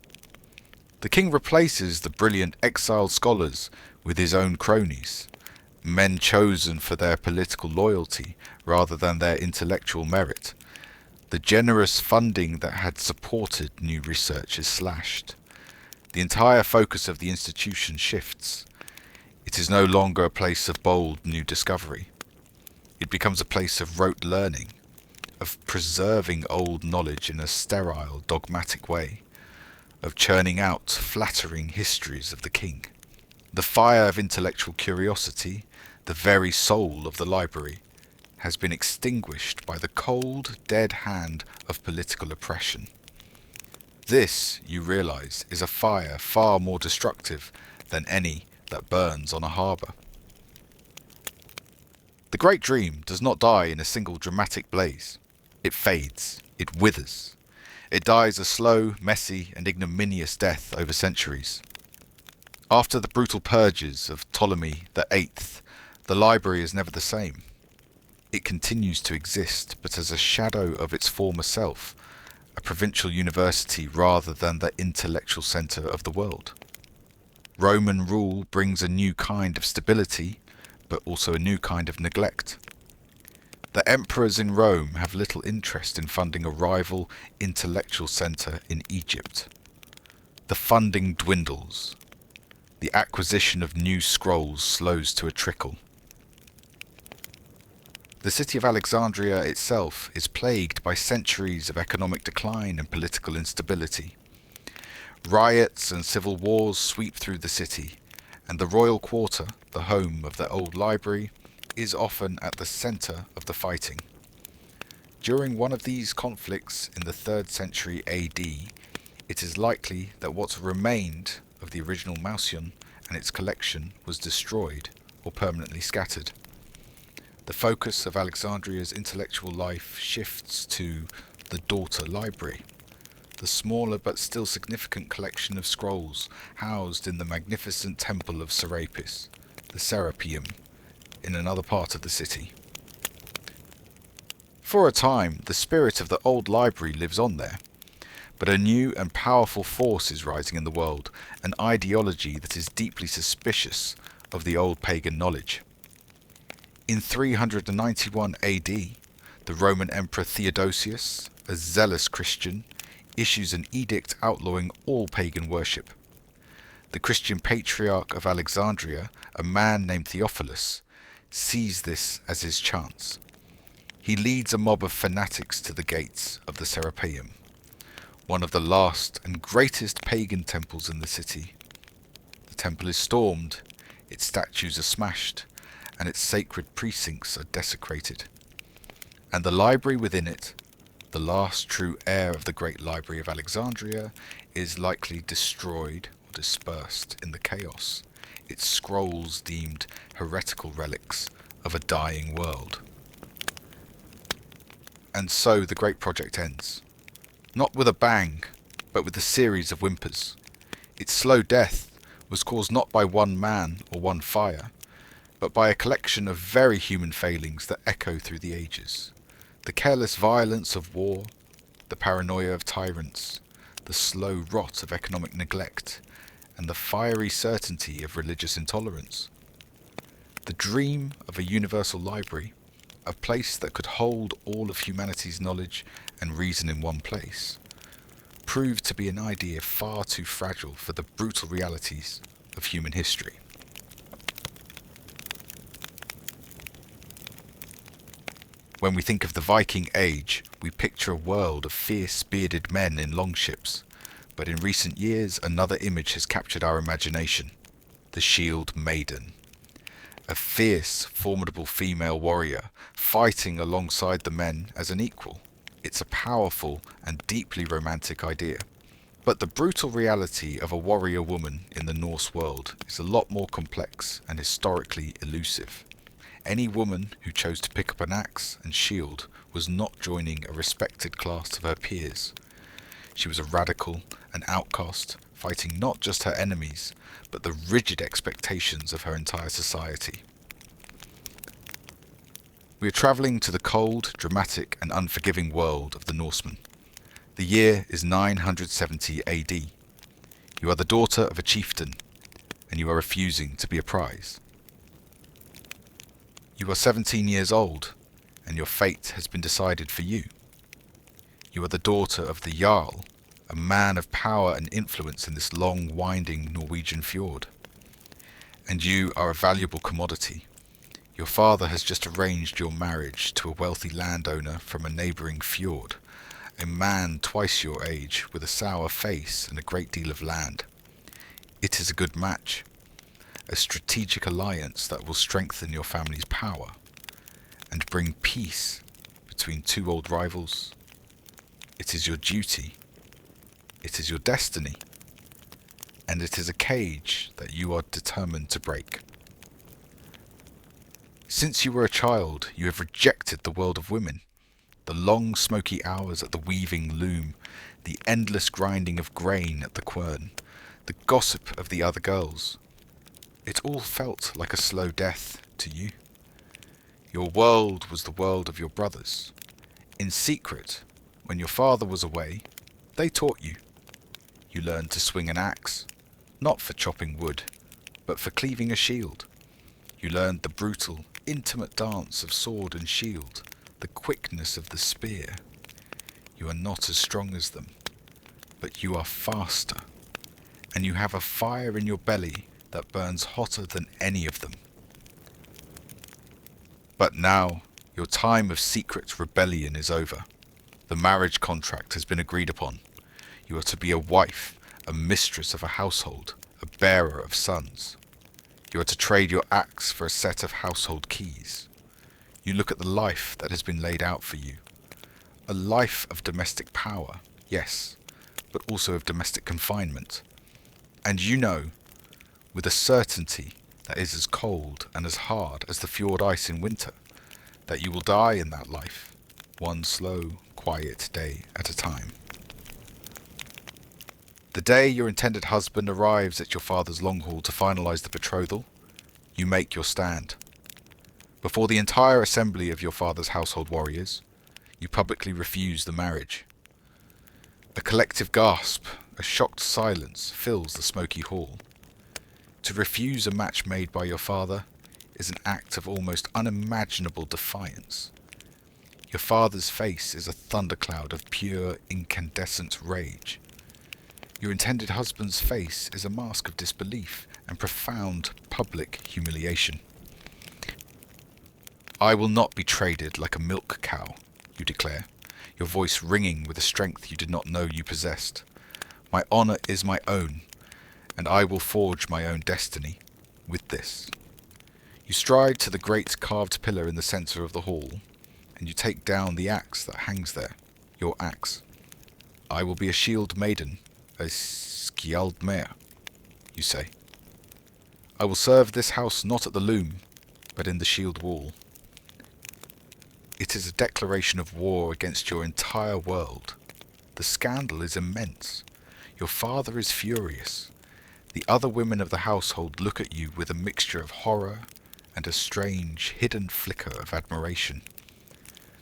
The king replaces the brilliant exiled scholars with his own cronies, men chosen for their political loyalty rather than their intellectual merit. The generous funding that had supported new research is slashed. The entire focus of the institution shifts. It is no longer a place of bold new discovery. It becomes a place of rote learning, of preserving old knowledge in a sterile, dogmatic way, of churning out flattering histories of the king. The fire of intellectual curiosity, the very soul of the library, has been extinguished by the cold, dead hand of political oppression. This, you realize, is a fire far more destructive than any that burns on a harbour. The great dream does not die in a single dramatic blaze. It fades, it withers. It dies a slow, messy, and ignominious death over centuries. After the brutal purges of Ptolemy VIII, the library is never the same. It continues to exist, but as a shadow of its former self, a provincial university rather than the intellectual centre of the world. Roman rule brings a new kind of stability, but also a new kind of neglect. The emperors in Rome have little interest in funding a rival intellectual centre in Egypt. The funding dwindles. The acquisition of new scrolls slows to a trickle. The city of Alexandria itself is plagued by centuries of economic decline and political instability. Riots and civil wars sweep through the city, and the royal quarter, the home of the old library, is often at the centre of the fighting. During one of these conflicts in the 3rd century AD, it is likely that what remained of the original Mausion and its collection was destroyed or permanently scattered. The focus of Alexandria's intellectual life shifts to the daughter library, the smaller but still significant collection of scrolls housed in the magnificent temple of Serapis, the Serapeum, in another part of the city. For a time, the spirit of the old library lives on there, but a new and powerful force is rising in the world, an ideology that is deeply suspicious of the old pagan knowledge. In 391 AD, the Roman Emperor Theodosius, a zealous Christian, issues an edict outlawing all pagan worship. The Christian patriarch of Alexandria, a man named Theophilus, sees this as his chance. He leads a mob of fanatics to the gates of the Serapeum, one of the last and greatest pagan temples in the city. The temple is stormed, its statues are smashed, and its sacred precincts are desecrated. And the library within it, the last true heir of the great library of Alexandria, is likely destroyed or dispersed in the chaos, its scrolls deemed heretical relics of a dying world. And so the great project ends. Not with a bang, but with a series of whimpers. Its slow death was caused not by one man or one fire, but by a collection of very human failings that echo through the ages. The careless violence of war, the paranoia of tyrants, the slow rot of economic neglect, and the fiery certainty of religious intolerance. The dream of a universal library, a place that could hold all of humanity's knowledge and reason in one place, proved to be an idea far too fragile for the brutal realities of human history. When we think of the Viking Age, we picture a world of fierce bearded men in longships, but in recent years another image has captured our imagination, the Shield-Maiden. A fierce, formidable female warrior, fighting alongside the men as an equal. It's a powerful and deeply romantic idea. But the brutal reality of a warrior woman in the Norse world is a lot more complex and historically elusive. Any woman who chose to pick up an axe and shield was not joining a respected class of her peers. She was a radical, an outcast, fighting not just her enemies, but the rigid expectations of her entire society. We are travelling to the cold, dramatic and unforgiving world of the Norsemen. The year is 970 AD. You are the daughter of a chieftain, and you are refusing to be a prize. You are 17 years old, and your fate has been decided for you. You are the daughter of the Jarl, a man of power and influence in this long, winding Norwegian fjord. and you are a valuable commodity. Your father has just arranged your marriage to a wealthy landowner from a neighbouring fjord, a man twice your age with a sour face and a great deal of land. It is a good match, a strategic alliance that will strengthen your family's power and bring peace between two old rivals. It is your duty, it is your destiny, and it is a cage that you are determined to break. Since you were a child, you have rejected the world of women, the long smoky hours at the weaving loom, the endless grinding of grain at the quern, the gossip of the other girls. It all felt like a slow death to you. Your world was the world of your brothers. In secret, when your father was away, they taught you. You learned to swing an axe, not for chopping wood, but for cleaving a shield. You learned the brutal, intimate dance of sword and shield, the quickness of the spear. You are not as strong as them, but you are faster, and you have a fire in your belly that burns hotter than any of them. But now, your time of secret rebellion is over. The marriage contract has been agreed upon. You are to be a wife, a mistress of a household, a bearer of sons. You are to trade your axe for a set of household keys. You look at the life that has been laid out for you. A life of domestic power, yes, but also of domestic confinement. And you know, with a certainty that is as cold and as hard as the fjord ice in winter, that you will die in that life, one slow, quiet day at a time. The day your intended husband arrives at your father's long hall to finalize the betrothal, you make your stand. Before the entire assembly of your father's household warriors, you publicly refuse the marriage. A collective gasp, a shocked silence fills the smoky hall. To refuse a match made by your father is an act of almost unimaginable defiance. Your father's face is a thundercloud of pure, incandescent rage. Your intended husband's face is a mask of disbelief and profound public humiliation. I will not be traded like a milk cow, you declare, your voice ringing with a strength you did not know you possessed. My honor is my own, and I will forge my own destiny with this. You stride to the great carved pillar in the center of the hall, and you take down the axe that hangs there, your axe. I will be a Shield-Maiden, a Skjaldmare, you say. I will serve this house not at the loom, but in the shield wall. It is a declaration of war against your entire world. The scandal is immense. Your father is furious. The other women of the household look at you with a mixture of horror and a strange, hidden flicker of admiration.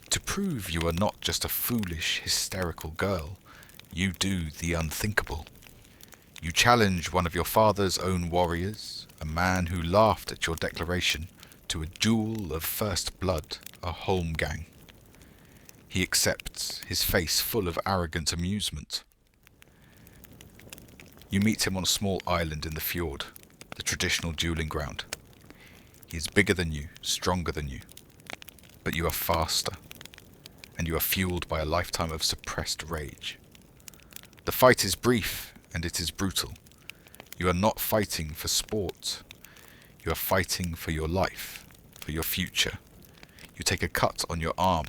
To prove you are not just a foolish, hysterical girl, you do the unthinkable. You challenge one of your father's own warriors, a man who laughed at your declaration, to a duel of first blood, a holmgang. He accepts, his face full of arrogant amusement. You meet him on a small island in the fjord, the traditional dueling ground. He is bigger than you, stronger than you, but you are faster, and you are fueled by a lifetime of suppressed rage. The fight is brief, and it is brutal. You are not fighting for sport. You are fighting for your life, for your future. You take a cut on your arm,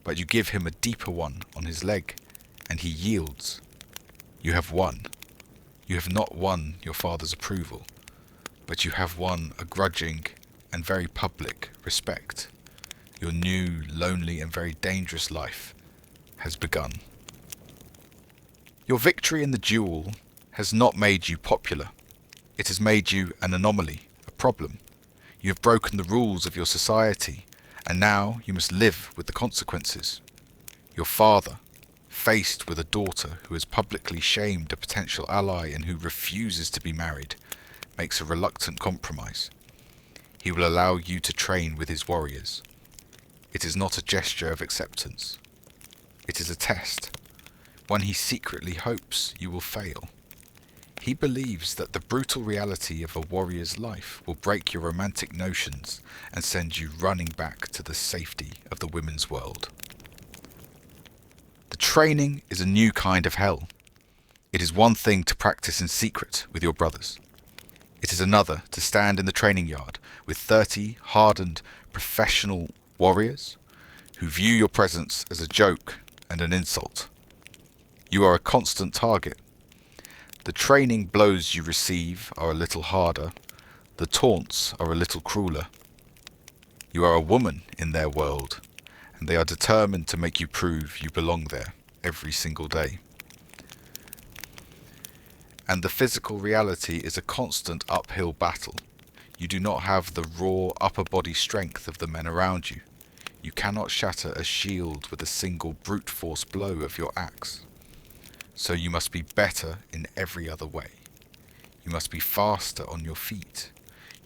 but you give him a deeper one on his leg, and he yields. You have won. You have not won your father's approval, but you have won a grudging and very public respect. Your new, lonely, and very dangerous life has begun. Your victory in the duel has not made you popular. It has made you an anomaly, a problem. You have broken the rules of your society, and now you must live with the consequences. Your father, faced with a daughter who has publicly shamed a potential ally and who refuses to be married, makes a reluctant compromise. He will allow you to train with his warriors. It is not a gesture of acceptance. It is a test, one he secretly hopes you will fail. He believes that the brutal reality of a warrior's life will break your romantic notions and send you running back to the safety of the women's world. The training is a new kind of hell. It is one thing to practice in secret with your brothers. It is another to stand in the training yard with 30 hardened professional warriors who view your presence as a joke and an insult. You are a constant target. The training blows you receive are a little harder. The taunts are a little crueler. You are a woman in their world, and they are determined to make you prove you belong there every single day. And the physical reality is a constant uphill battle. You do not have the raw upper body strength of the men around you. You cannot shatter a shield with a single brute force blow of your axe. So you must be better in every other way. You must be faster on your feet.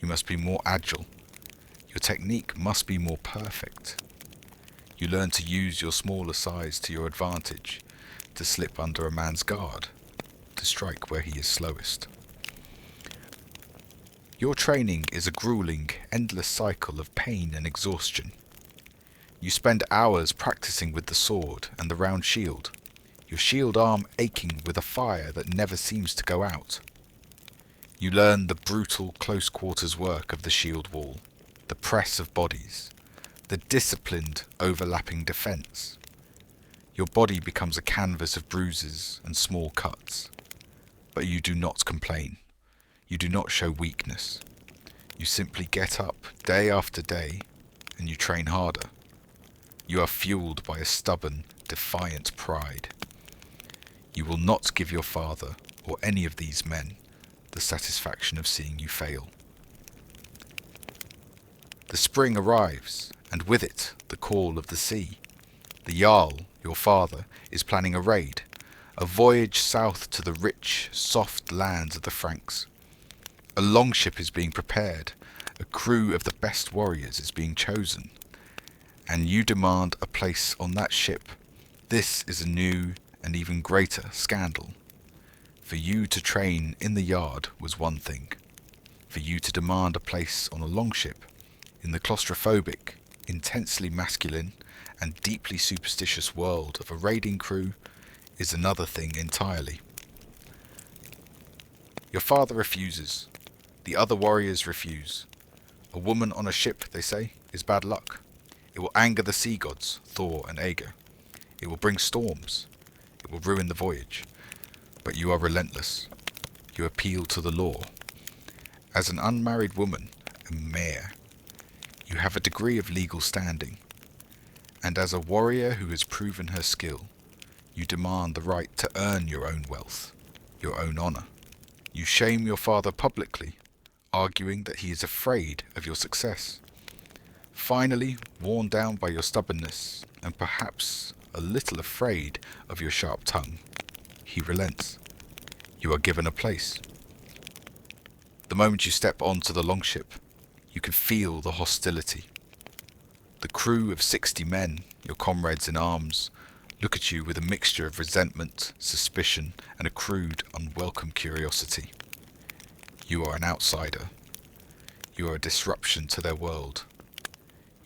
You must be more agile. Your technique must be more perfect. You learn to use your smaller size to your advantage, to slip under a man's guard, to strike where he is slowest. Your training is a grueling, endless cycle of pain and exhaustion. You spend hours practicing with the sword and the round shield, your shield arm aching with a fire that never seems to go out. You learn the brutal close quarters work of the shield wall, the press of bodies, the disciplined overlapping defense. Your body becomes a canvas of bruises and small cuts. But you do not complain. You do not show weakness. You simply get up day after day and you train harder. You are fueled by a stubborn, defiant pride. You will not give your father or any of these men the satisfaction of seeing you fail. The spring arrives, and with it the call of the sea. The Jarl, your father, is planning a raid, a voyage south to the rich, soft lands of the Franks. A longship is being prepared, a crew of the best warriors is being chosen, and you demand a place on that ship. This is a new and even greater scandal. For you to train in the yard was one thing. For you to demand a place on a longship, in the claustrophobic, intensely masculine, and deeply superstitious world of a raiding crew, is another thing entirely. Your father refuses. The other warriors refuse. A woman on a ship, they say, is bad luck. It will anger the sea gods, Thor and Aegir. It will bring storms. It will ruin the voyage. But you are relentless. You appeal to the law. As an unmarried woman, a mare, you have a degree of legal standing. And as a warrior who has proven her skill, you demand the right to earn your own wealth, your own honor. You shame your father publicly, arguing that he is afraid of your success. Finally, worn down by your stubbornness, and perhaps a little afraid of your sharp tongue, he relents. You are given a place. The moment you step onto the longship, you can feel the hostility. The crew of 60 men, your comrades in arms, look at you with a mixture of resentment, suspicion, and a crude, unwelcome curiosity. You are an outsider. You are a disruption to their world.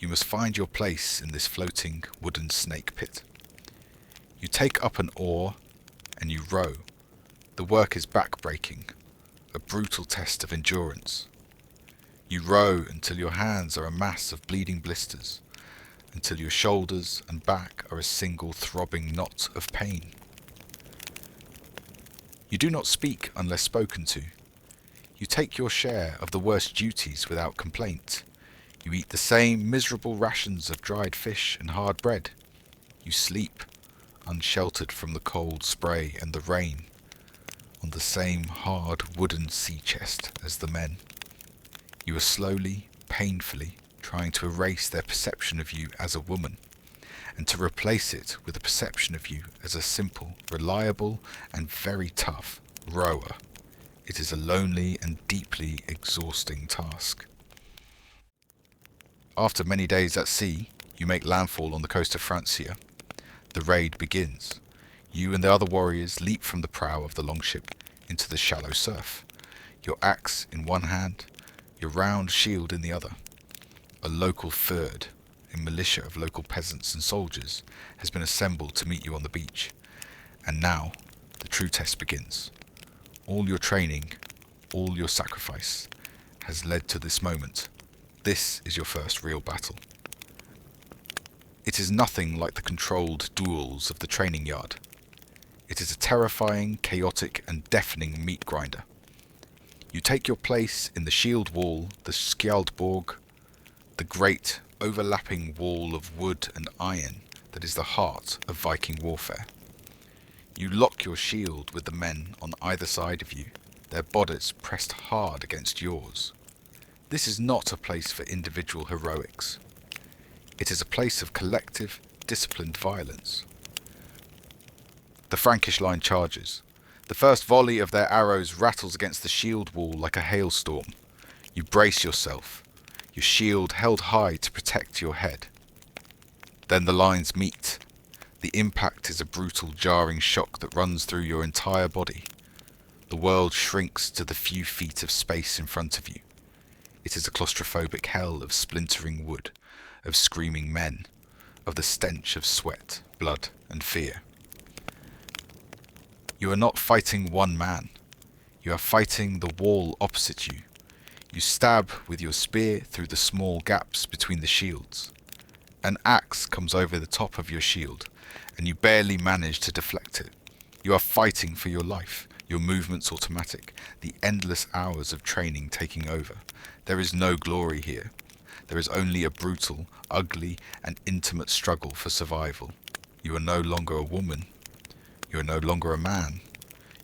You must find your place in this floating wooden snake pit. You take up an oar and you row. The work is back-breaking, a brutal test of endurance. You row until your hands are a mass of bleeding blisters, until your shoulders and back are a single throbbing knot of pain. You do not speak unless spoken to. You take your share of the worst duties without complaint. You eat the same miserable rations of dried fish and hard bread. You sleep, unsheltered from the cold spray and the rain, on the same hard wooden sea chest as the men. You are slowly, painfully trying to erase their perception of you as a woman, and to replace it with a perception of you as a simple, reliable, and very tough rower. It is a lonely and deeply exhausting task. After many days at sea, you make landfall on the coast of Francia. The raid begins. You and the other warriors leap from the prow of the longship. into the shallow surf, your axe in one hand, your round shield in the other. A local fyrd, a militia of local peasants and soldiers, has been assembled to meet you on the beach. And now, the true test begins. All your training, all your sacrifice, has led to this moment. This is your first real battle. It is nothing like the controlled duels of the training yard. It is a terrifying, chaotic, and deafening meat grinder. You take your place in the shield wall, the Skjaldborg, the great, overlapping wall of wood and iron that is the heart of Viking warfare. You lock your shield with the men on either side of you, their bodies pressed hard against yours. This is not a place for individual heroics. It is a place of collective, disciplined violence. The Frankish line charges. The first volley of their arrows rattles against the shield wall like a hailstorm. You brace yourself, your shield held high to protect your head. Then the lines meet. The impact is a brutal, jarring shock that runs through your entire body. The world shrinks to the few feet of space in front of you. It is a claustrophobic hell of splintering wood, of screaming men, of the stench of sweat, blood, and fear. You are not fighting one man. You are fighting the wall opposite you. You stab with your spear through the small gaps between the shields. An axe comes over the top of your shield, and you barely manage to deflect it. You are fighting for your life, your movements automatic, the endless hours of training taking over. There is no glory here. There is only a brutal, ugly, and intimate struggle for survival. You are no longer a woman. You are no longer a man.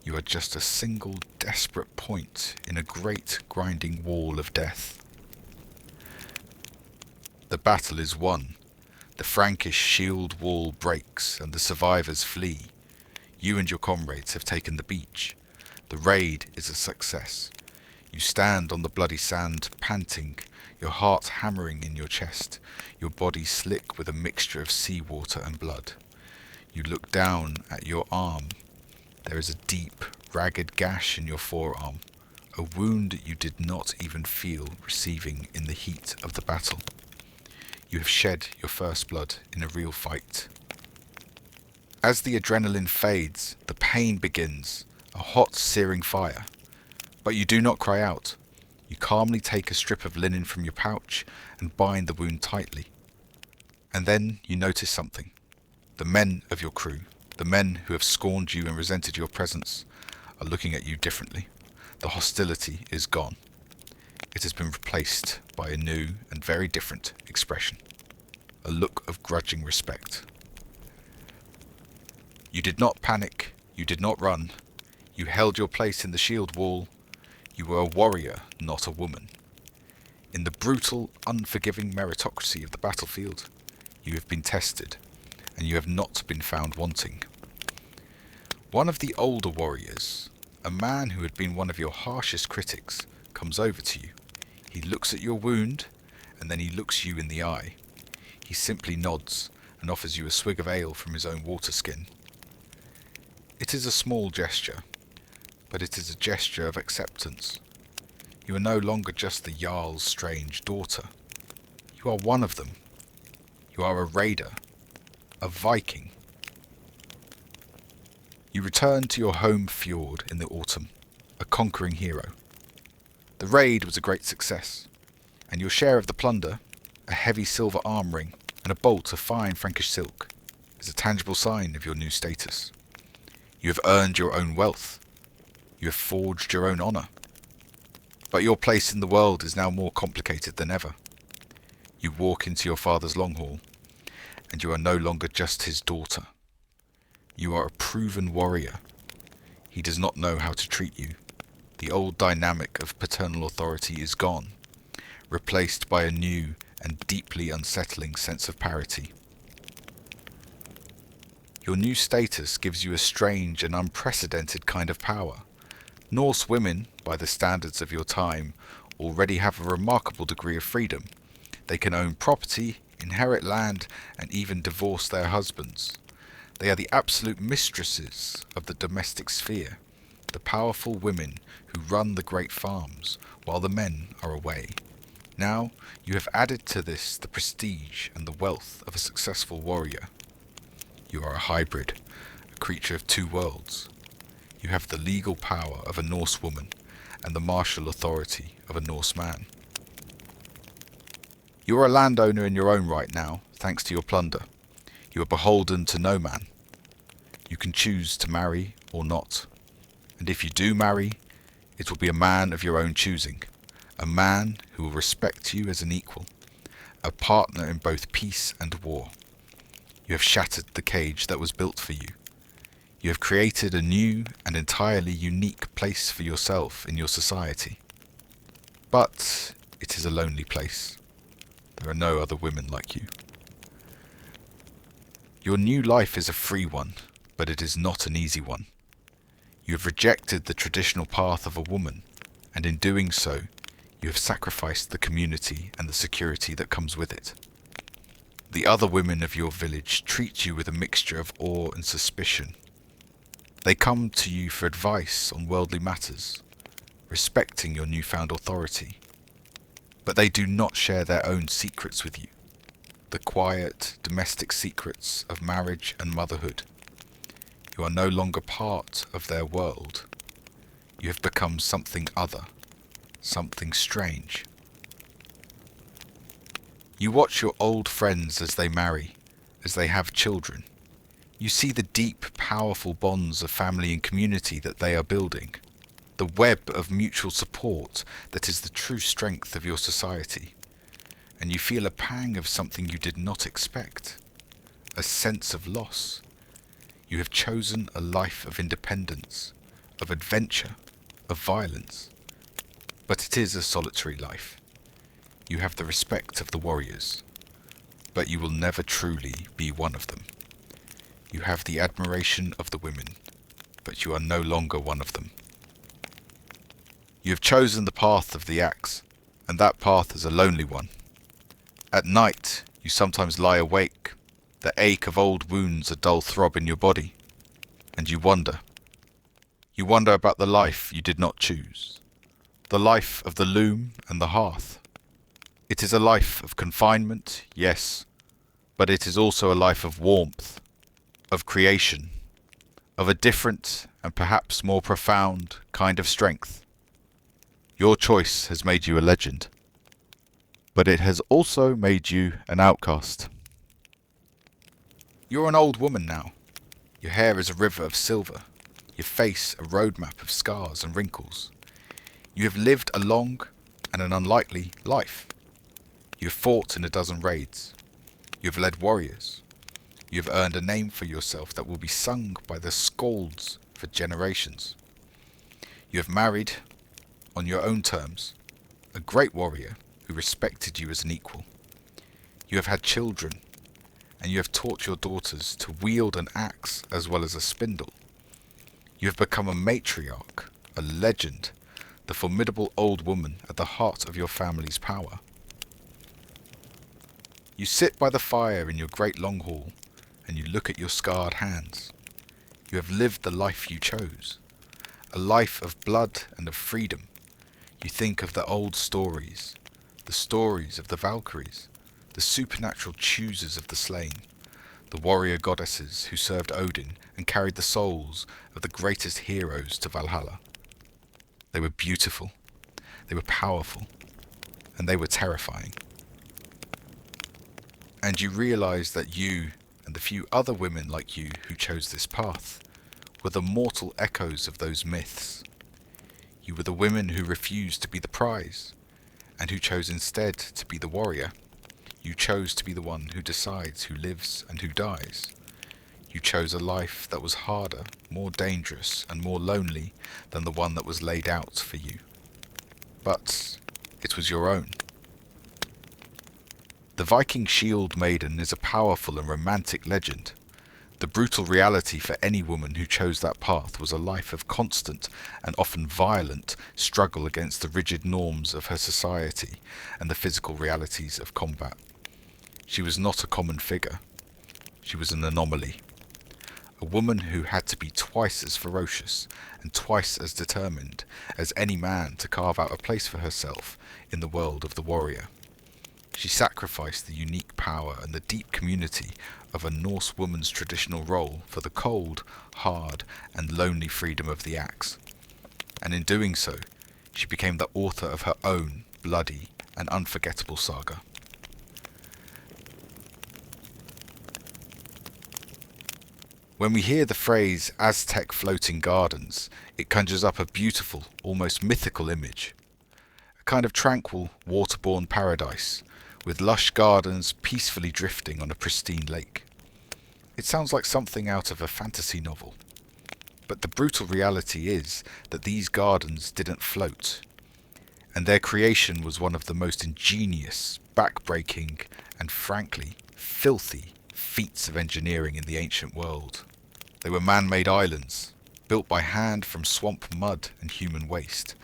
You are just a single desperate point in a great grinding wall of death. The battle is won. The Frankish shield wall breaks and the survivors flee. You and your comrades have taken the beach. The raid is a success. You stand on the bloody sand, panting, your heart hammering in your chest, your body slick with a mixture of seawater and blood. You look down at your arm. There is a deep, ragged gash in your forearm, a wound you did not even feel receiving in the heat of the battle. You have shed your first blood in a real fight. As the adrenaline fades, the pain begins, a hot, searing fire. But you do not cry out. You calmly take a strip of linen from your pouch and bind the wound tightly. And then you notice something. The men of your crew, the men who have scorned you and resented your presence, are looking at you differently. The hostility is gone. It has been replaced by a new and very different expression. A look of grudging respect. You did not panic. You did not run. You held your place in the shield wall. You were a warrior, not a woman. In the brutal, unforgiving meritocracy of the battlefield, you have been tested, and you have not been found wanting. One of the older warriors, a man who had been one of your harshest critics, comes over to you. He looks at your wound, and then he looks you in the eye. He simply nods and offers you a swig of ale from his own water skin. It is a small gesture, but it is a gesture of acceptance. You are no longer just the Jarl's strange daughter. You are one of them. You are a raider, a Viking. You return to your home fjord in the autumn, a conquering hero. The raid was a great success, and your share of the plunder, a heavy silver arm ring and a bolt of fine Frankish silk, is a tangible sign of your new status. You have earned your own wealth. You have forged your own honour. But your place in the world is now more complicated than ever. You walk into your father's long hall, and you are no longer just his daughter. You are a proven warrior. He does not know how to treat you. The old dynamic of paternal authority is gone, replaced by a new and deeply unsettling sense of parity. Your new status gives you a strange and unprecedented kind of power. Norse women, by the standards of your time, already have a remarkable degree of freedom. They can own property, inherit land, and even divorce their husbands. They are the absolute mistresses of the domestic sphere. the powerful women who run the great farms while the men are away. Now you have added to this the prestige and the wealth of a successful warrior. You are a hybrid, a creature of two worlds. You have the legal power of a Norse woman and the martial authority of a Norse man. You are a landowner in your own right now, thanks to your plunder. You are beholden to no man. You can choose to marry or not. And if you do marry, it will be a man of your own choosing. A man who will respect you as an equal. A partner in both peace and war. You have shattered the cage that was built for you. You have created a new and entirely unique place for yourself in your society. But it is a lonely place. There are no other women like you. Your new life is a free one, but it is not an easy one. You have rejected the traditional path of a woman, and in doing so, you have sacrificed the community and the security that comes with it. The other women of your village treat you with a mixture of awe and suspicion. They come to you for advice on worldly matters, respecting your newfound authority. But they do not share their own secrets with you, the quiet, domestic secrets of marriage and motherhood. You are no longer part of their world. You have become something other, something strange. You watch your old friends as they marry, as they have children. You see the deep, powerful bonds of family and community that they are building. The web of mutual support that is the true strength of your society. And you feel a pang of something you did not expect. A sense of loss. You have chosen a life of independence, of adventure, of violence. But it is a solitary life. You have the respect of the warriors, but you will never truly be one of them. You have the admiration of the women, but you are no longer one of them. You have chosen the path of the axe, and that path is a lonely one. At night, you sometimes lie awake, the ache of old wounds a dull throb in your body, and you wonder. You wonder about the life you did not choose, the life of the loom and the hearth. It is a life of confinement, yes, but it is also a life of warmth, of creation, of a different and perhaps more profound kind of strength. Your choice has made you a legend, but it has also made you an outcast. You're an old woman now. Your hair is a river of silver, your face a roadmap of scars and wrinkles. You have lived a long and an unlikely life. You have fought in a dozen raids. You have led warriors. You have earned a name for yourself that will be sung by the skalds for generations. You have married, on your own terms, a great warrior who respected you as an equal. You have had children, and you have taught your daughters to wield an axe as well as a spindle. You have become a matriarch, a legend, the formidable old woman at the heart of your family's power. You sit by the fire in your great long hall, and you look at your scarred hands. You have lived the life you chose, a life of blood and of freedom. You think of the old stories, the stories of the Valkyries, the supernatural choosers of the slain, the warrior goddesses who served Odin and carried the souls of the greatest heroes to Valhalla. They were beautiful, they were powerful, and they were terrifying. And you realize that you and the few other women like you who chose this path were the mortal echoes of those myths. You were the women who refused to be the prize, and who chose instead to be the warrior. You chose to be the one who decides who lives and who dies. You chose a life that was harder, more dangerous, and more lonely than the one that was laid out for you. But it was your own. The Viking Shield-Maiden is a powerful and romantic legend. The brutal reality for any woman who chose that path was a life of constant and often violent struggle against the rigid norms of her society and the physical realities of combat. She was not a common figure. She was an anomaly. a woman who had to be twice as ferocious and twice as determined as any man to carve out a place for herself in the world of the warrior. She sacrificed the unique power and the deep community of a Norse woman's traditional role for the cold, hard, and lonely freedom of the axe. And in doing so, she became the author of her own bloody and unforgettable saga. When we hear the phrase Aztec floating gardens, it conjures up a beautiful, almost mythical image. A kind of tranquil, waterborne paradise, with lush gardens peacefully drifting on a pristine lake. It sounds like something out of a fantasy novel. But the brutal reality is that these gardens didn't float, and their creation was one of the most ingenious, back-breaking, and frankly, filthy feats of engineering in the ancient world. They were man-made islands, built by hand from swamp mud and human waste,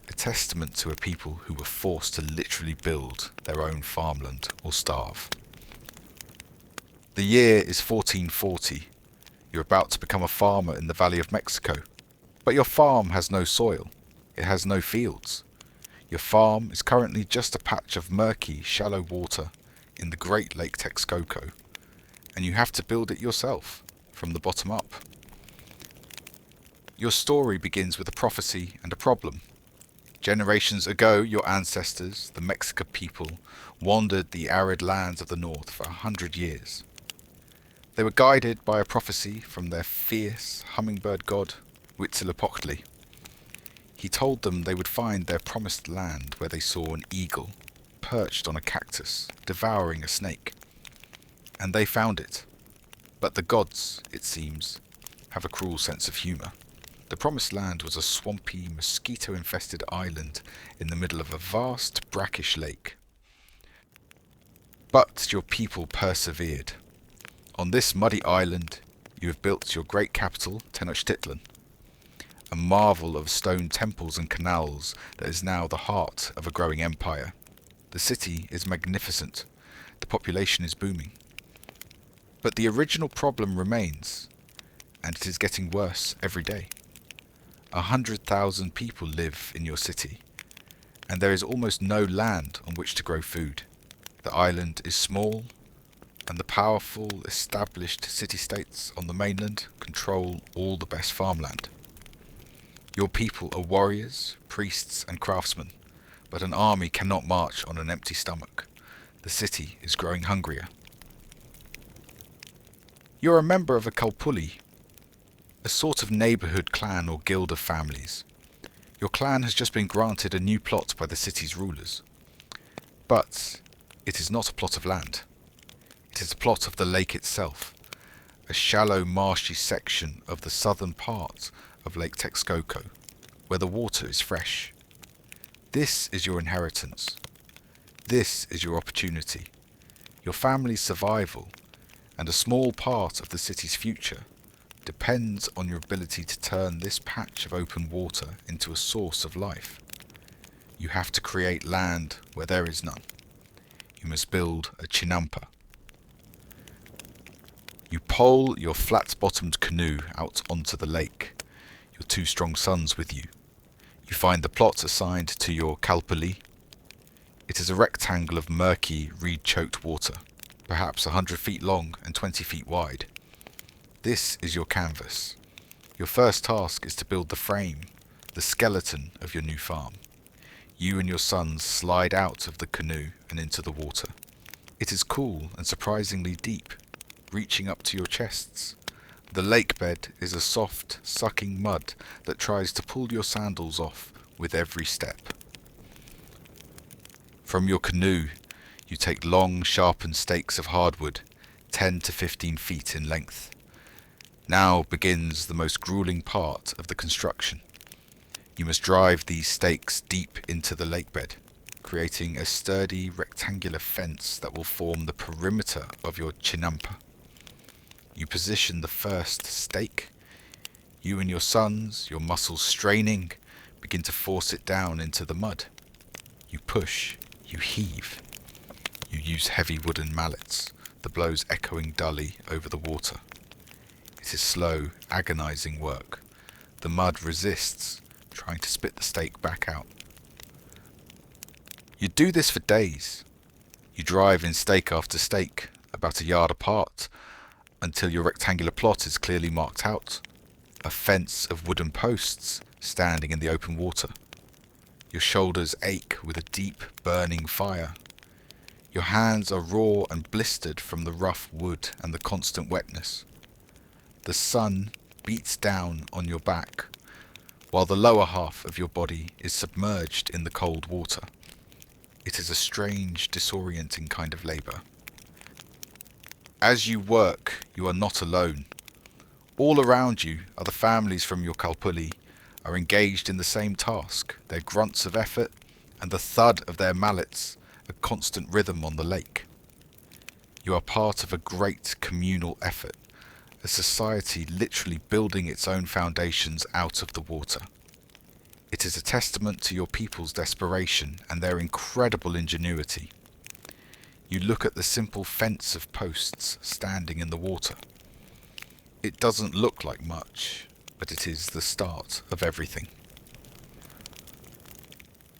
a testament to a people who were forced to literally build their own farmland or starve. The year is 1440. You're about to become a farmer in the Valley of Mexico, but your farm has no soil. It has no fields. Your farm is currently just a patch of murky, shallow water in the Great Lake Texcoco, and you have to build it yourself, from the bottom up. Your story begins with a prophecy and a problem. Generations ago, your ancestors, the Mexica people, wandered the arid lands of the north for 100 years. They were guided by a prophecy from their fierce hummingbird god, Huitzilopochtli. He told them they would find their promised land where they saw an eagle perched on a cactus, devouring a snake. And they found it. But the gods, it seems, have a cruel sense of humour. The promised land was a swampy, mosquito-infested island in the middle of a vast, brackish lake. But your people persevered. On this muddy island, you have built your great capital, Tenochtitlan, a marvel of stone temples and canals that is now the heart of a growing empire. The city is magnificent. The population is booming. But the original problem remains, and it is getting worse every day. 100,000 people live in your city, and there is almost no land on which to grow food. The island is small, and the powerful, established city-states on the mainland control all the best farmland. Your people are warriors, priests, and craftsmen, but an army cannot march on an empty stomach. The city is growing hungrier. You're a member of a Kalpuli, a sort of neighbourhood clan or guild of families. Your clan has just been granted a new plot by the city's rulers. But it is not a plot of land. It is a plot of the lake itself, a shallow marshy section of the southern part of Lake Texcoco, where the water is fresh. This is your inheritance. This is your opportunity, your family's survival, and a small part of the city's future depends on your ability to turn this patch of open water into a source of life. You have to create land where there is none. You must build a chinampa. You pole your flat-bottomed canoe out onto the lake, your two strong sons with you. You find the plot assigned to your Kalpuli. It is a rectangle of murky, reed-choked water, perhaps 100 feet long and 20 feet wide. This is your canvas. Your first task is to build the frame, the skeleton of your new farm. You and your sons slide out of the canoe and into the water. It is cool and surprisingly deep, reaching up to your chests. The lake bed is a soft, sucking mud that tries to pull your sandals off with every step. From your canoe, you take long, sharpened stakes of hardwood, 10 to 15 feet in length. Now begins the most grueling part of the construction. You must drive these stakes deep into the lake bed, creating a sturdy rectangular fence that will form the perimeter of your chinampa. You position the first stake. You and your sons, your muscles straining, begin to force it down into the mud. You push, you heave. You use heavy wooden mallets, the blows echoing dully over the water. It is slow, agonizing work. The mud resists, trying to spit the stake back out. You do this for days. You drive in stake after stake, about a yard apart, until your rectangular plot is clearly marked out. A fence of wooden posts standing in the open water. Your shoulders ache with a deep, burning fire. Your hands are raw and blistered from the rough wood and the constant wetness. The sun beats down on your back, while the lower half of your body is submerged in the cold water. It is a strange, disorienting kind of labour. As you work, you are not alone. All around you, other families from your Kalpuli are engaged in the same task, their grunts of effort and the thud of their mallets, a constant rhythm on the lake. You are part of a great communal effort, a society literally building its own foundations out of the water. It is a testament to your people's desperation and their incredible ingenuity. You look at the simple fence of posts standing in the water. It doesn't look like much, but it is the start of everything.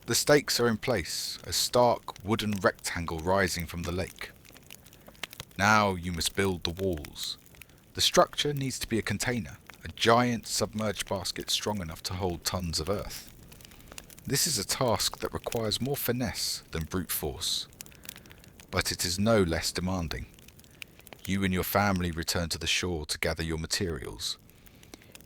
The stakes are in place, a stark wooden rectangle rising from the lake. Now you must build the walls. The structure needs to be a container, a giant submerged basket strong enough to hold tons of earth. This is a task that requires more finesse than brute force, but it is no less demanding. You and your family return to the shore to gather your materials.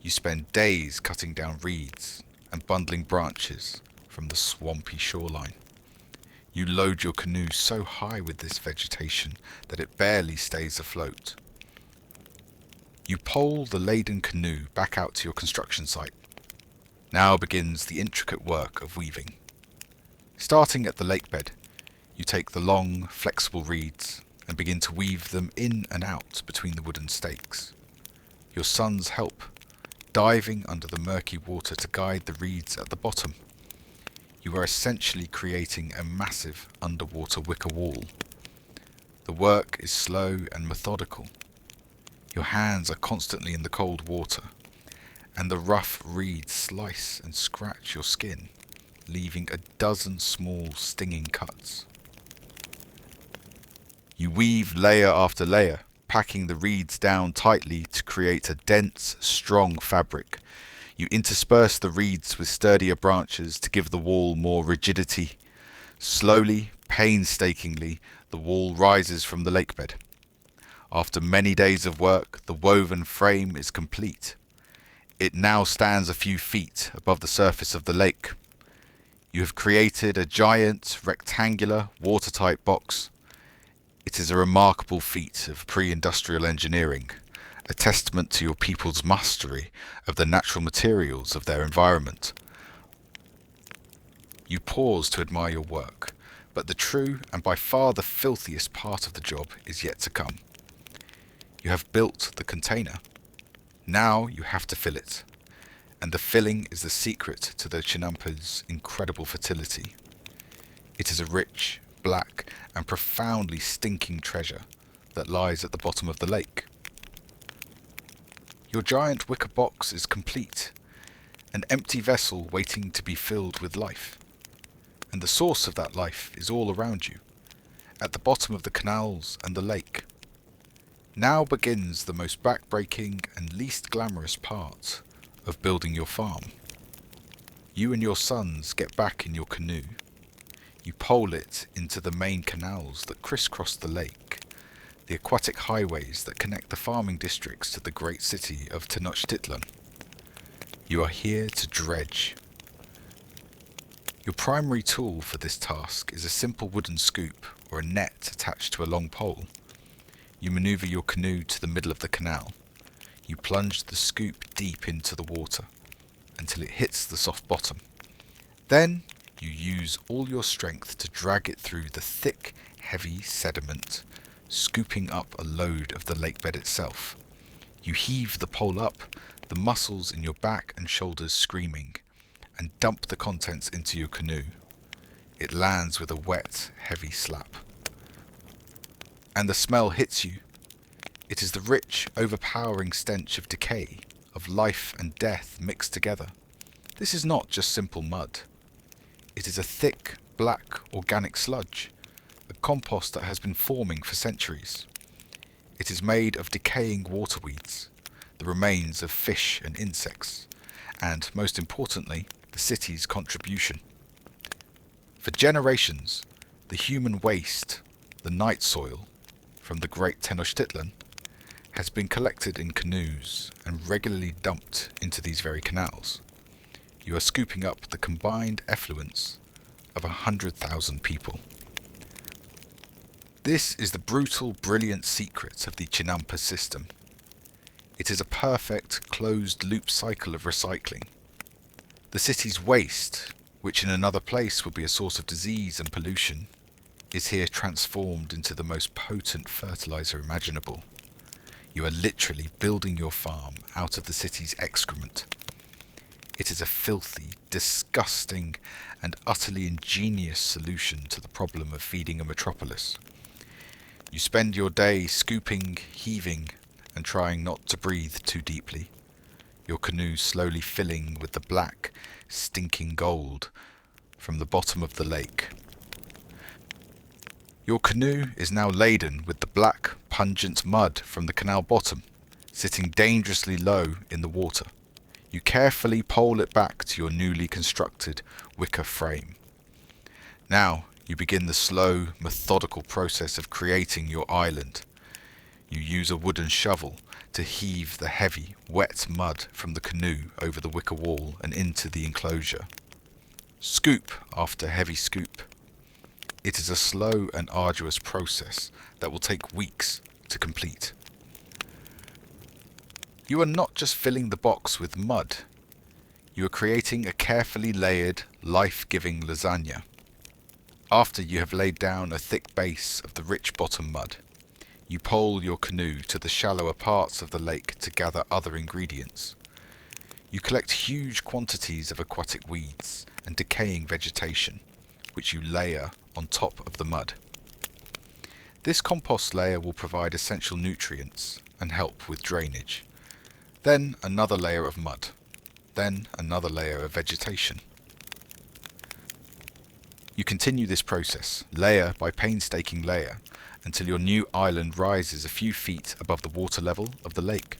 You spend days cutting down reeds and bundling branches from the swampy shoreline. You load your canoe so high with this vegetation that it barely stays afloat. You pole the laden canoe back out to your construction site. Now begins the intricate work of weaving. Starting at the lake bed, you take the long, flexible reeds and begin to weave them in and out between the wooden stakes. Your sons help, diving under the murky water to guide the reeds at the bottom. You are essentially creating a massive underwater wicker wall. The work is slow and methodical. Your hands are constantly in the cold water, and the rough reeds slice and scratch your skin, leaving a dozen small stinging cuts. You weave layer after layer, packing the reeds down tightly to create a dense, strong fabric. You intersperse the reeds with sturdier branches to give the wall more rigidity. Slowly, painstakingly, the wall rises from the lake bed. After many days of work, the woven frame is complete. It now stands a few feet above the surface of the lake. You have created a giant, rectangular, watertight box. It is a remarkable feat of pre-industrial engineering, a testament to your people's mastery of the natural materials of their environment. You pause to admire your work, but the true and by far the filthiest part of the job is yet to come. You have built the container. Now you have to fill it, and the filling is the secret to the Chinampa's incredible fertility. It is a rich, black, and profoundly stinking treasure that lies at the bottom of the lake. Your giant wicker box is complete, an empty vessel waiting to be filled with life. And the source of that life is all around you, at the bottom of the canals and the lake. Now begins the most back-breaking and least glamorous part of building your farm. You and your sons get back in your canoe. You pole it into the main canals that crisscross the lake, the aquatic highways that connect the farming districts to the great city of Tenochtitlan. You are here to dredge. Your primary tool for this task is a simple wooden scoop or a net attached to a long pole. You maneuver your canoe to the middle of the canal. You plunge the scoop deep into the water until it hits the soft bottom. Then you use all your strength to drag it through the thick, heavy sediment, scooping up a load of the lake bed itself. You heave the pole up, the muscles in your back and shoulders screaming, and dump the contents into your canoe. It lands with a wet, heavy slap. And the smell hits you. It is the rich, overpowering stench of decay, of life and death mixed together. This is not just simple mud. It is a thick, black, organic sludge, a compost that has been forming for centuries. It is made of decaying waterweeds, the remains of fish and insects, and, most importantly, the city's contribution. For generations, the human waste, the night soil, from the great Tenochtitlan, has been collected in canoes and regularly dumped into these very canals. You are scooping up the combined effluence of 100,000 people. This is the brutal, brilliant secret of the Chinampa system. It is a perfect, closed-loop cycle of recycling. The city's waste, which in another place would be a source of disease and pollution, is here transformed into the most potent fertilizer imaginable. You are literally building your farm out of the city's excrement. It is a filthy, disgusting, and utterly ingenious solution to the problem of feeding a metropolis. You spend your day scooping, heaving, and trying not to breathe too deeply, your canoe slowly filling with the black, stinking gold from the bottom of the lake. Your canoe is now laden with the black, pungent mud from the canal bottom, sitting dangerously low in the water. You carefully pole it back to your newly constructed wicker frame. Now you begin the slow, methodical process of creating your island. You use a wooden shovel to heave the heavy, wet mud from the canoe over the wicker wall and into the enclosure. Scoop after heavy scoop. It is a slow and arduous process that will take weeks to complete. You are not just filling the box with mud. You are creating a carefully layered, life-giving lasagna. After you have laid down a thick base of the rich bottom mud, you pole your canoe to the shallower parts of the lake to gather other ingredients. You collect huge quantities of aquatic weeds and decaying vegetation, which you layer on top of the mud. This compost layer will provide essential nutrients and help with drainage. Then another layer of mud. Then another layer of vegetation. You continue this process, layer by painstaking layer, until your new island rises a few feet above the water level of the lake.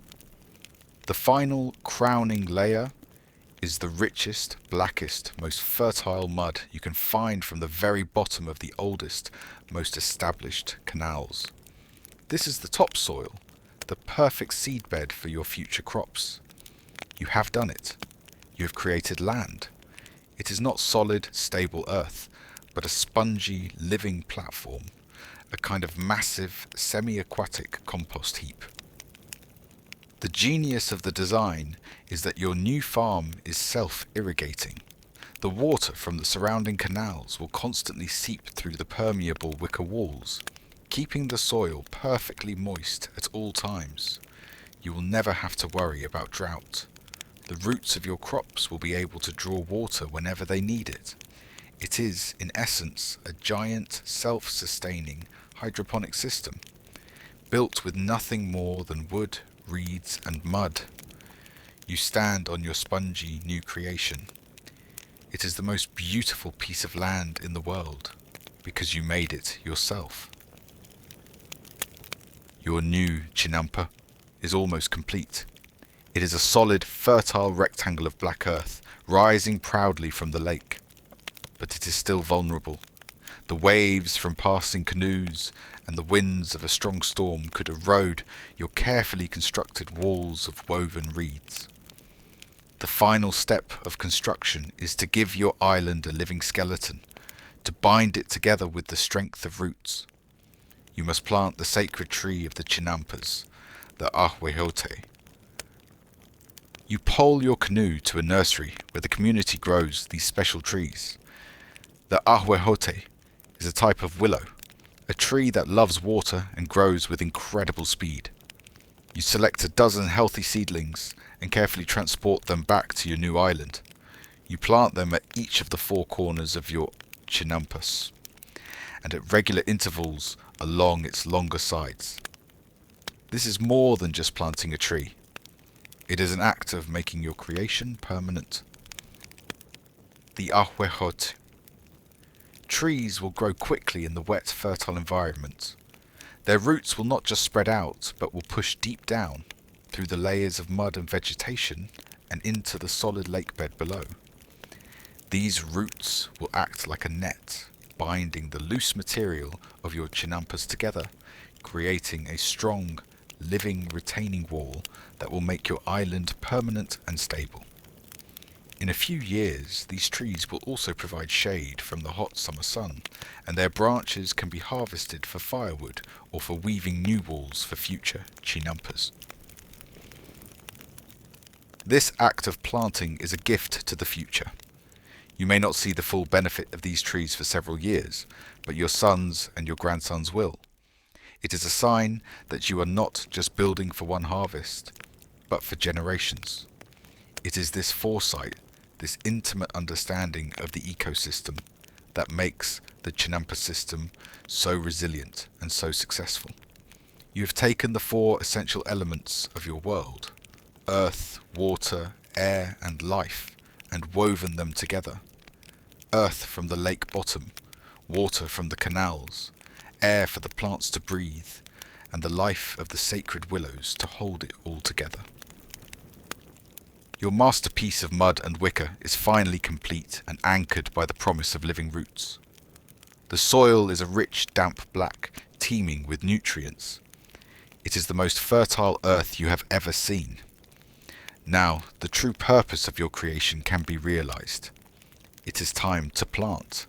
The final crowning layer is the richest, blackest, most fertile mud you can find from the very bottom of the oldest, most established canals. This is the topsoil, the perfect seedbed for your future crops. You have done it. You have created land. It is not solid, stable earth, but a spongy, living platform, a kind of massive, semi-aquatic compost heap. The genius of the design is that your new farm is self-irrigating. The water from the surrounding canals will constantly seep through the permeable wicker walls, keeping the soil perfectly moist at all times. You will never have to worry about drought. The roots of your crops will be able to draw water whenever they need it. It is, in essence, a giant, self-sustaining hydroponic system, built with nothing more than wood, reeds, and mud. You stand on your spongy new creation. It is the most beautiful piece of land in the world, because you made it yourself. Your new Chinampa is almost complete. It is a solid, fertile rectangle of black earth, rising proudly from the lake. But it is still vulnerable. The waves from passing canoes and the winds of a strong storm could erode your carefully constructed walls of woven reeds. The final step of construction is to give your island a living skeleton, to bind it together with the strength of roots. You must plant the sacred tree of the Chinampas, the Ahuejote. You pole your canoe to a nursery where the community grows these special trees. The Ahuejote is a type of willow, a tree that loves water and grows with incredible speed. You select a dozen healthy seedlings and carefully transport them back to your new island. You plant them at each of the four corners of your Chinampas, and at regular intervals along its longer sides. This is more than just planting a tree. It is an act of making your creation permanent. The Ahuejot. Trees will grow quickly in the wet, fertile environment. Their roots will not just spread out, but will push deep down through the layers of mud and vegetation and into the solid lake bed below. These roots will act like a net, binding the loose material of your chinampas together, creating a strong, living retaining wall that will make your island permanent and stable. In a few years, these trees will also provide shade from the hot summer sun, and their branches can be harvested for firewood or for weaving new walls for future chinampas. This act of planting is a gift to the future. You may not see the full benefit of these trees for several years, but your sons and your grandsons will. It is a sign that you are not just building for one harvest, but for generations. It is this foresight, this intimate understanding of the ecosystem, that makes the Chinampa system so resilient and so successful. You have taken the 4 essential elements of your world, earth, water, air, and life, and woven them together. Earth from the lake bottom, water from the canals, air for the plants to breathe, and the life of the sacred willows to hold it all together. Your masterpiece of mud and wicker is finally complete and anchored by the promise of living roots. The soil is a rich, damp black, teeming with nutrients. It is the most fertile earth you have ever seen. Now, the true purpose of your creation can be realized. It is time to plant.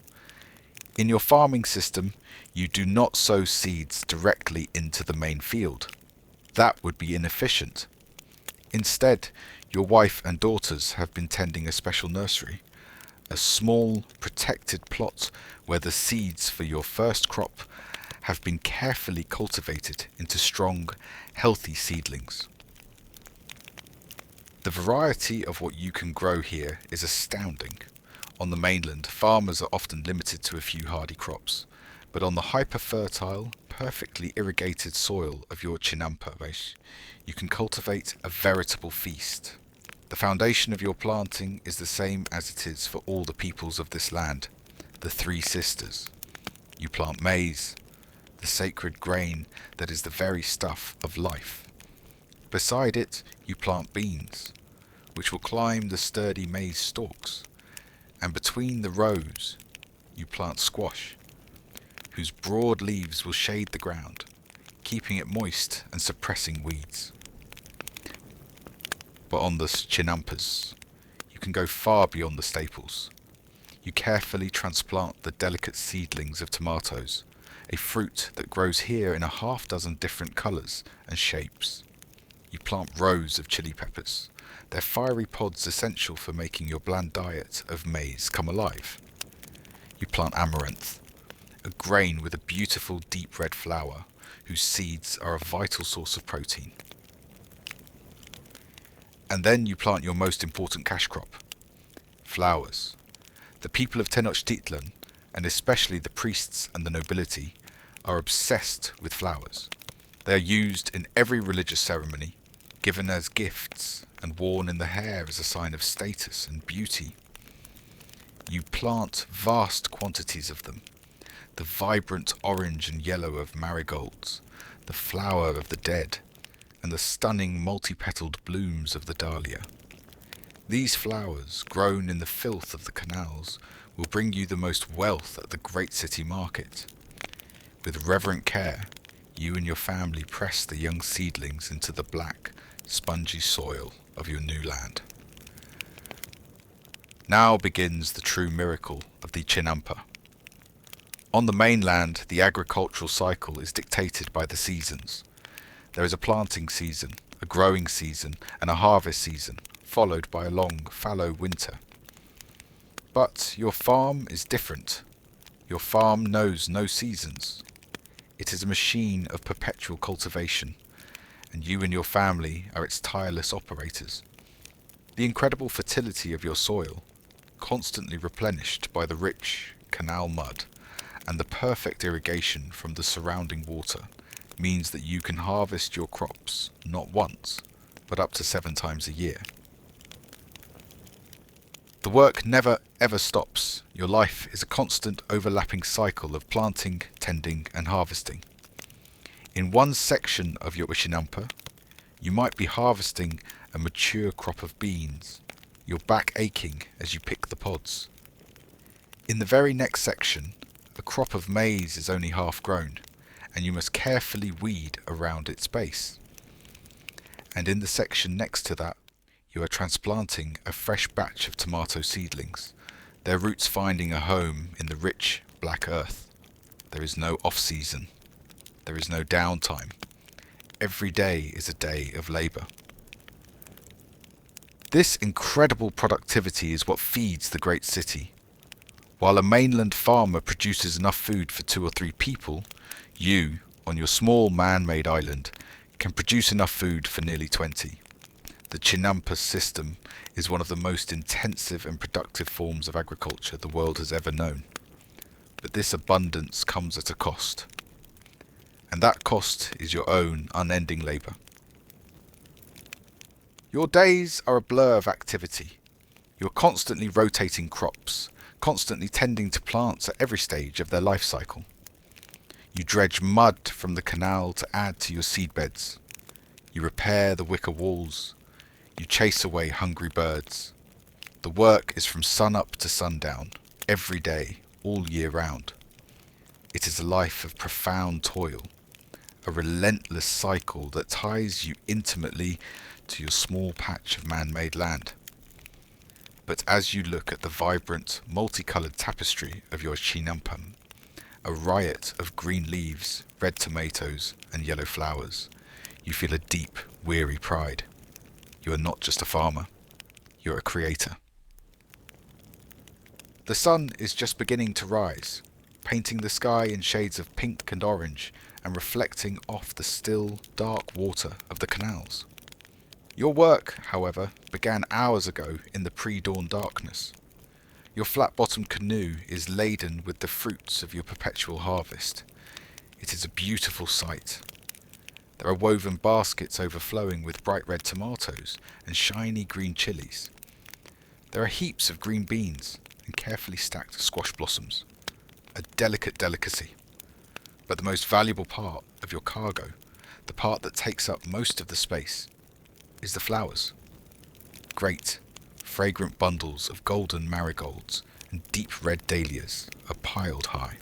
In your farming system, you do not sow seeds directly into the main field. That would be inefficient. Instead, your wife and daughters have been tending a special nursery, a small, protected plot where the seeds for your first crop have been carefully cultivated into strong, healthy seedlings. The variety of what you can grow here is astounding. On the mainland, farmers are often limited to a few hardy crops, but on the hyper-fertile, perfectly irrigated soil of your Chinampa, you can cultivate a veritable feast. The foundation of your planting is the same as it is for all the peoples of this land, the 3 sisters. You plant maize, the sacred grain that is the very stuff of life. Beside it, you plant beans, which will climb the sturdy maize stalks, and between the rows, you plant squash, whose broad leaves will shade the ground, keeping it moist and suppressing weeds. But on the Chinampas, you can go far beyond the staples. You carefully transplant the delicate seedlings of tomatoes, a fruit that grows here in a half-dozen different colours and shapes. You plant rows of chili peppers, their fiery pods essential for making your bland diet of maize come alive. You plant amaranth, a grain with a beautiful deep red flower, whose seeds are a vital source of protein. And then you plant your most important cash crop, flowers. The people of Tenochtitlan, and especially the priests and the nobility, are obsessed with flowers. They are used in every religious ceremony, given as gifts, and worn in the hair as a sign of status and beauty. You plant vast quantities of them, the vibrant orange and yellow of marigolds, the flower of the dead, and the stunning multi-petaled blooms of the dahlia. These flowers, grown in the filth of the canals, will bring you the most wealth at the great city market. With reverent care, you and your family press the young seedlings into the black, spongy soil of your new land. Now begins the true miracle of the Chinampa. On the mainland, the agricultural cycle is dictated by the seasons. There is a planting season, a growing season, and a harvest season, followed by a long, fallow winter. But your farm is different. Your farm knows no seasons. It is a machine of perpetual cultivation, and you and your family are its tireless operators. The incredible fertility of your soil, constantly replenished by the rich canal mud and the perfect irrigation from the surrounding water, means that you can harvest your crops not once, but up to 7 times a year. The work never ever stops. Your life is a constant overlapping cycle of planting, tending and harvesting. In one section of your Ushinampa, you might be harvesting a mature crop of beans, your back aching as you pick the pods. In the very next section, a crop of maize is only half grown, and you must carefully weed around its base. And in the section next to that, you are transplanting a fresh batch of tomato seedlings, their roots finding a home in the rich black earth. There is no off-season. There is no downtime. Every day is a day of labour. This incredible productivity is what feeds the great city. While a mainland farmer produces enough food for 2 or 3 people, you, on your small man-made island, can produce enough food for nearly 20. The Chinampa system is one of the most intensive and productive forms of agriculture the world has ever known. But this abundance comes at a cost. And that cost is your own unending labour. Your days are a blur of activity. You are constantly rotating crops, constantly tending to plants at every stage of their life cycle. You dredge mud from the canal to add to your seed beds. You repair the wicker walls. You chase away hungry birds. The work is from sun up to sundown, every day, all year round. It is a life of profound toil, a relentless cycle that ties you intimately to your small patch of man-made land. But as you look at the vibrant, multicoloured tapestry of your Chinampam, a riot of green leaves, red tomatoes and yellow flowers, you feel a deep, weary pride. You are not just a farmer, you're a creator. The sun is just beginning to rise, painting the sky in shades of pink and orange and reflecting off the still, dark water of the canals. Your work, however, began hours ago in the pre-dawn darkness. Your flat-bottomed canoe is laden with the fruits of your perpetual harvest. It is a beautiful sight. There are woven baskets overflowing with bright red tomatoes and shiny green chilies. There are heaps of green beans and carefully stacked squash blossoms. A delicate delicacy. But the most valuable part of your cargo, the part that takes up most of the space, is the flowers. Great, fragrant bundles of golden marigolds and deep red dahlias are piled high.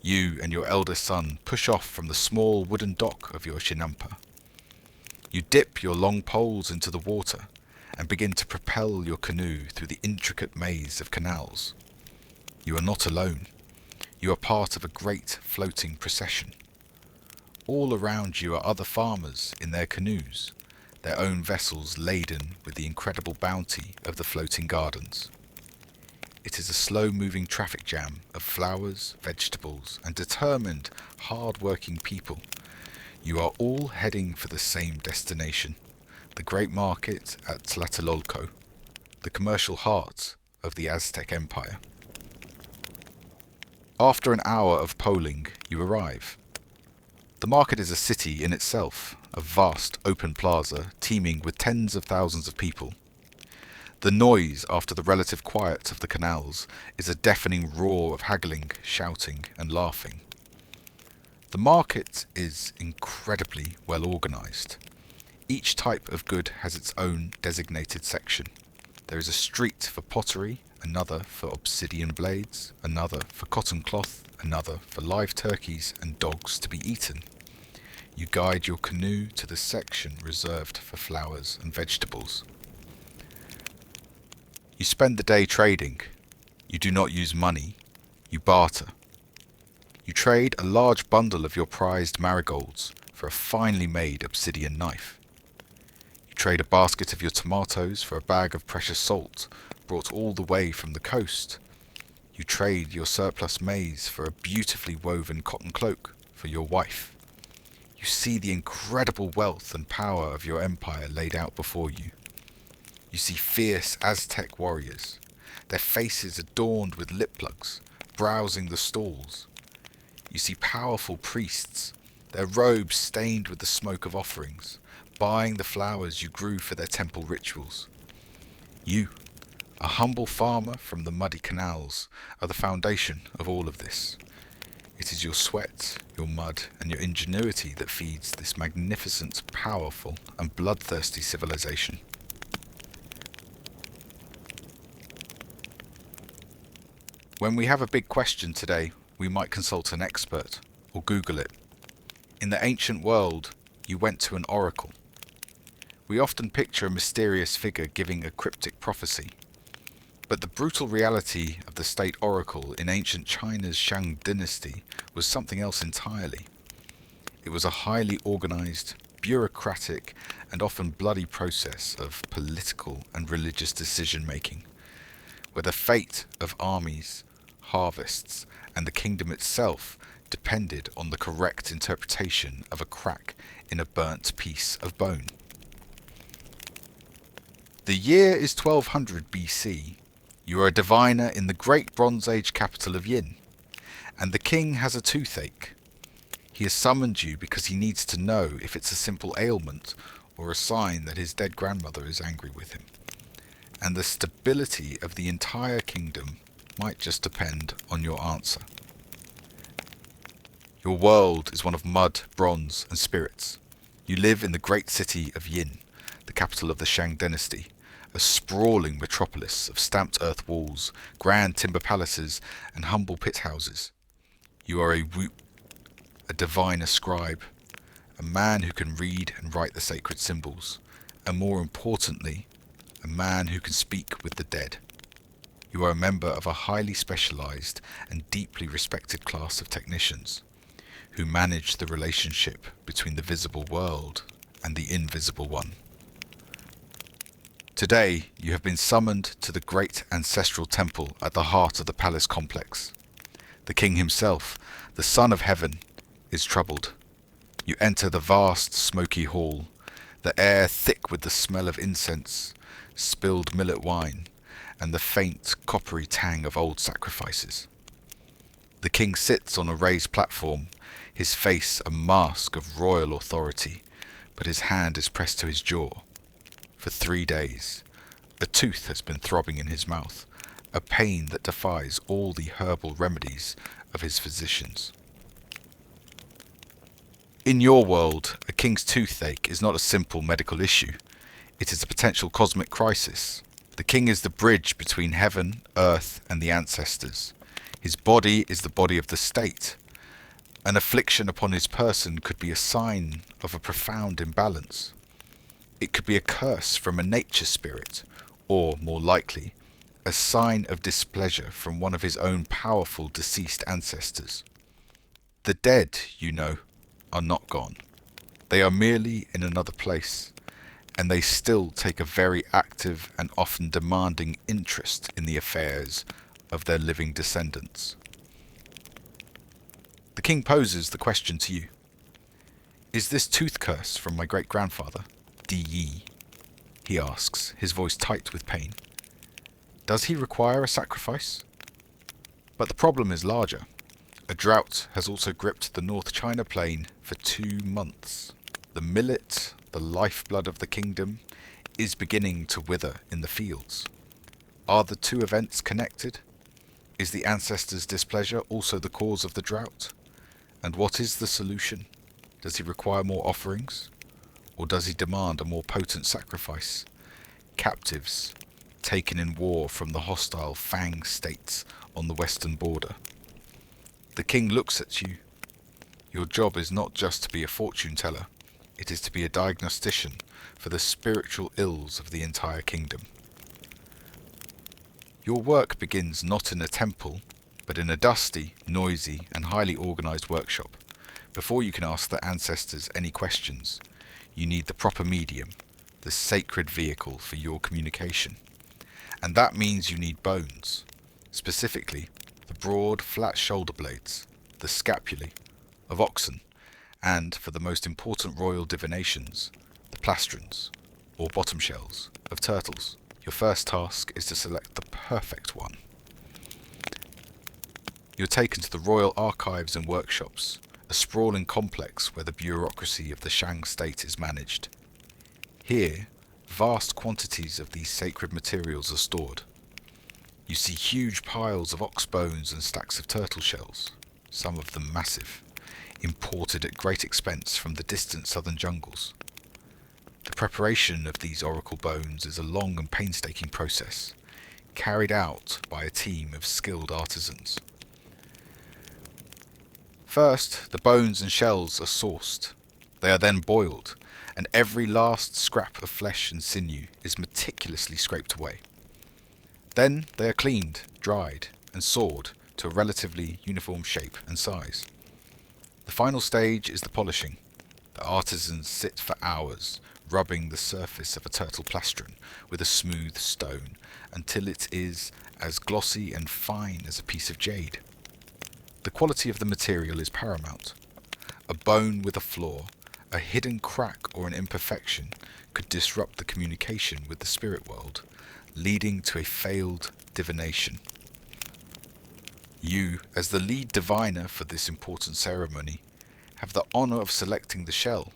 You and your eldest son push off from the small wooden dock of your Chinampa. You dip your long poles into the water and begin to propel your canoe through the intricate maze of canals. You are not alone. You are part of a great floating procession. All around you are other farmers in their canoes, their own vessels laden with the incredible bounty of the floating gardens. It is a slow-moving traffic jam of flowers, vegetables, and determined, hard-working people. You are all heading for the same destination, the great market at Tlatelolco, the commercial heart of the Aztec Empire. After an hour of poling, you arrive. The market is a city in itself, a vast open plaza teeming with tens of thousands of people. The noise after the relative quiet of the canals is a deafening roar of haggling, shouting and laughing. The market is incredibly well organised. Each type of good has its own designated section. There is a street for pottery, another for obsidian blades, another for cotton cloth, another for live turkeys and dogs to be eaten. You guide your canoe to the section reserved for flowers and vegetables. You spend the day trading. You do not use money. You barter. You trade a large bundle of your prized marigolds for a finely made obsidian knife. You trade a basket of your tomatoes for a bag of precious salt brought all the way from the coast. You trade your surplus maize for a beautifully woven cotton cloak for your wife. You see the incredible wealth and power of your empire laid out before you. You see fierce Aztec warriors, their faces adorned with lip plugs, browsing the stalls. you see powerful priests, their robes stained with the smoke of offerings, buying the flowers you grew for their temple rituals. You, a humble farmer from the muddy canals, are the foundation of all of this. It is your sweat, your mud, and your ingenuity that feeds this magnificent, powerful, and bloodthirsty civilization. When we have a big question today, we might consult an expert, or Google it. In the ancient world, you went to an oracle. We often picture a mysterious figure giving a cryptic prophecy. But the brutal reality of the state oracle in ancient China's Shang dynasty was something else entirely. It was a highly organized, bureaucratic, and often bloody process of political and religious decision-making, where the fate of armies, harvests, and the kingdom itself depended on the correct interpretation of a crack in a burnt piece of bone. The year is 1200 BC. You are a diviner in the great Bronze Age capital of Yin, and the king has a toothache. He has summoned you because he needs to know if it's a simple ailment or a sign that his dead grandmother is angry with him. And the stability of the entire kingdom might just depend on your answer. Your world is one of mud, bronze, and spirits. You live in the great city of Yin, the capital of the Shang dynasty, a sprawling metropolis of stamped earth walls, grand timber palaces, and humble pit houses. You are a Wu, a diviner scribe, a man who can read and write the sacred symbols, and more importantly, a man who can speak with the dead. You are a member of a highly specialized and deeply respected class of technicians who manage the relationship between the visible world and the invisible one. Today, you have been summoned to the great ancestral temple at the heart of the palace complex. The king himself, the son of heaven, is troubled. You enter the vast, smoky hall, the air thick with the smell of incense, spilled millet wine, and the faint, coppery tang of old sacrifices. The king sits on a raised platform, his face a mask of royal authority, but his hand is pressed to his jaw. For 3 days, a tooth has been throbbing in his mouth, a pain that defies all the herbal remedies of his physicians. In your world, a king's toothache is not a simple medical issue. It is a potential cosmic crisis. The king is the bridge between heaven, earth, and the ancestors. His body is the body of the state. An affliction upon his person could be a sign of a profound imbalance. It could be a curse from a nature spirit, or, more likely, a sign of displeasure from one of his own powerful deceased ancestors. The dead, you know, are not gone. They are merely in another place, and they still take a very active and often demanding interest in the affairs of their living descendants. The king poses the question to you. Is this tooth curse from my great-grandfather, Di, he asks, his voice tight with pain. Does he require a sacrifice? But the problem is larger. A drought has also gripped the North China plain for 2 months. The millet, the lifeblood of the kingdom, is beginning to wither in the fields. Are the two events connected? Is the ancestors' displeasure also the cause of the drought? And what is the solution? Does he require more offerings? Or does he demand a more potent sacrifice? Captives, taken in war from the hostile Fang states on the western border. The king looks at you. Your job is not just to be a fortune teller, it is to be a diagnostician for the spiritual ills of the entire kingdom. Your work begins not in a temple, but in a dusty, noisy, and highly organized workshop. Before you can ask the ancestors any questions, you need the proper medium, the sacred vehicle for your communication. And that means you need bones, specifically the broad, flat shoulder blades, the scapulae, of oxen, and, for the most important royal divinations, the plastrons, or bottom shells, of turtles. Your first task is to select the perfect one. You're taken to the royal archives and workshops, a sprawling complex where the bureaucracy of the Shang state is managed. Here, vast quantities of these sacred materials are stored. You see huge piles of ox bones and stacks of turtle shells, some of them massive, imported at great expense from the distant southern jungles. The preparation of these oracle bones is a long and painstaking process, carried out by a team of skilled artisans. First, the bones and shells are sourced. They are then boiled, and every last scrap of flesh and sinew is meticulously scraped away. Then they are cleaned, dried, and sawed to a relatively uniform shape and size. The final stage is the polishing. The artisans sit for hours, rubbing the surface of a turtle plastron with a smooth stone until it is as glossy and fine as a piece of jade. The quality of the material is paramount. A bone with a flaw, a hidden crack or an imperfection could disrupt the communication with the spirit world, leading to a failed divination. You, as the lead diviner for this important ceremony, have the honor of selecting the shell.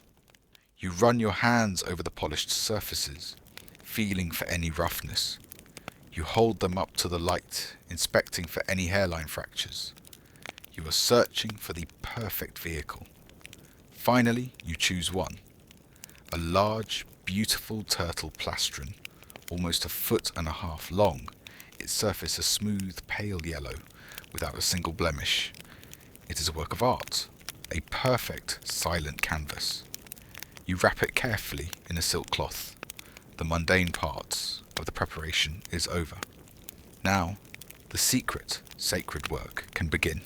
You run your hands over the polished surfaces, feeling for any roughness. You hold them up to the light, inspecting for any hairline fractures. You are searching for the perfect vehicle. Finally, you choose one. A large, beautiful turtle plastron, almost 1.5 feet long, its surface a smooth, pale yellow, without a single blemish. It is a work of art, a perfect, silent canvas. You wrap it carefully in a silk cloth. The mundane part of the preparation is over. Now, the secret, sacred work can begin.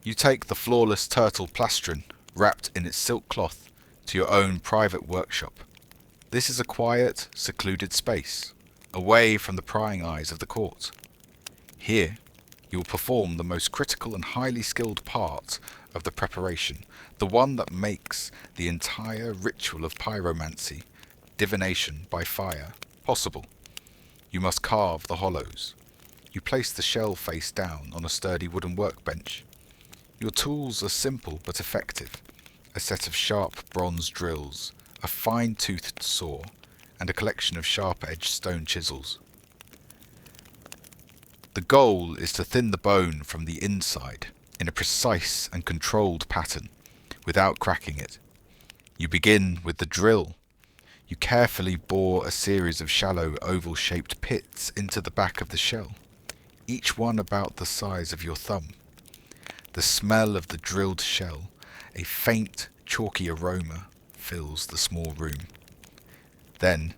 You take the flawless turtle plastron, wrapped in its silk cloth, to your own private workshop. This is a quiet, secluded space, away from the prying eyes of the court. Here, you will perform the most critical and highly skilled part of the preparation, the one that makes the entire ritual of pyromancy, divination by fire, possible. You must carve the hollows. You place the shell face down on a sturdy wooden workbench. Your tools are simple but effective. A set of sharp bronze drills, a fine-toothed saw, and a collection of sharp-edged stone chisels. The goal is to thin the bone from the inside in a precise and controlled pattern, without cracking it. You begin with the drill. You carefully bore a series of shallow oval-shaped pits into the back of the shell, each one about the size of your thumb. The smell of the drilled shell, a faint, chalky aroma, fills the small room. Then,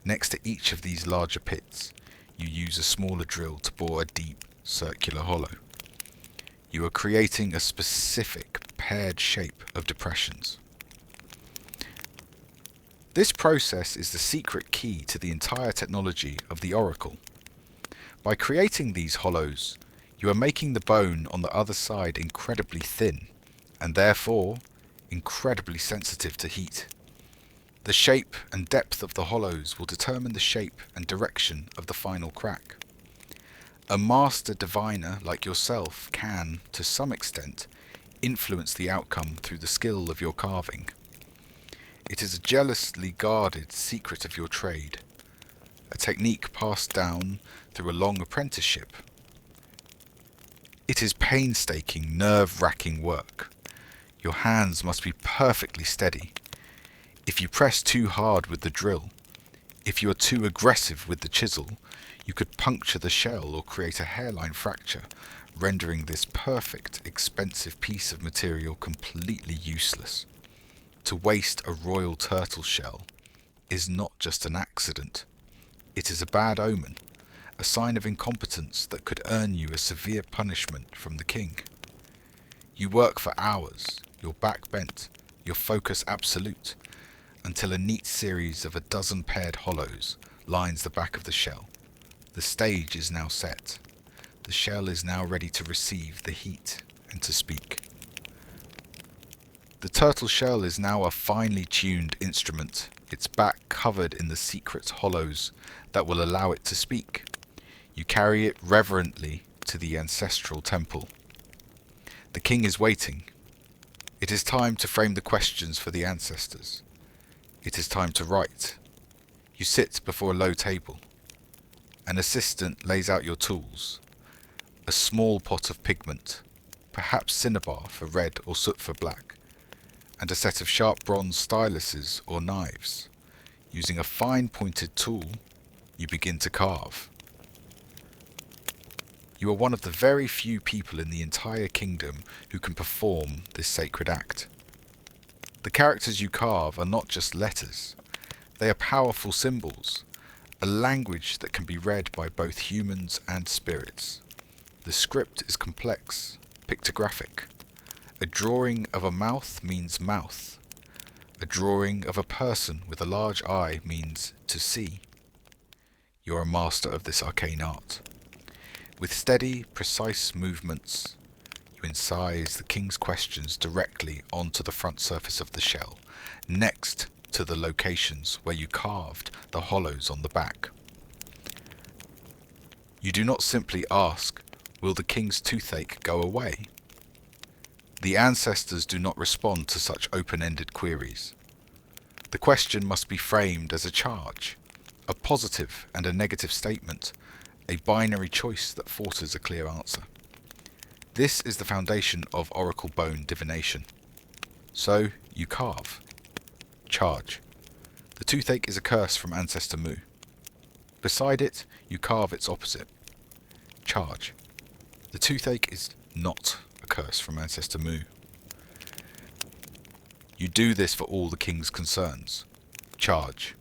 next to each of these larger pits, you use a smaller drill to bore a deep, circular hollow. You are creating a specific, paired shape of depressions. This process is the secret key to the entire technology of the oracle. By creating these hollows, you are making the bone on the other side incredibly thin, and therefore incredibly sensitive to heat. The shape and depth of the hollows will determine the shape and direction of the final crack. A master diviner like yourself can, to some extent, influence the outcome through the skill of your carving. It is a jealously guarded secret of your trade, a technique passed down through a long apprenticeship. It is painstaking, nerve-wracking work. Your hands must be perfectly steady. If you press too hard with the drill, if you are too aggressive with the chisel, you could puncture the shell or create a hairline fracture, rendering this perfect, expensive piece of material completely useless. To waste a royal turtle shell is not just an accident. It is a bad omen, a sign of incompetence that could earn you a severe punishment from the king. You work for hours, your back bent, your focus absolute, until a neat series of 12 paired hollows lines the back of the shell. The stage is now set. The shell is now ready to receive the heat and to speak. The turtle shell is now a finely tuned instrument, its back covered in the secret hollows that will allow it to speak. You carry it reverently to the ancestral temple. The king is waiting. It is time to frame the questions for the ancestors. It is time to write. You sit before a low table. An assistant lays out your tools. A small pot of pigment, perhaps cinnabar for red or soot for black, and a set of sharp bronze styluses or knives. Using a fine-pointed tool, you begin to carve. You are one of the very few people in the entire kingdom who can perform this sacred act. The characters you carve are not just letters. They are powerful symbols, a language that can be read by both humans and spirits. The script is complex, pictographic. A drawing of a mouth means mouth. A drawing of a person with a large eye means to see. You are a master of this arcane art. With steady, precise movements, you incise the king's questions directly onto the front surface of the shell, next to the locations where you carved the hollows on the back. You do not simply ask, "Will the king's toothache go away?" The ancestors do not respond to such open-ended queries. The question must be framed as a charge, a positive and a negative statement, a binary choice that forces a clear answer. This is the foundation of oracle bone divination. So, you carve. Charge. The toothache is a curse from Ancestor Mu. Beside it, you carve its opposite. Charge. The toothache is not a curse from Ancestor Mu. You do this for all the king's concerns. Charge.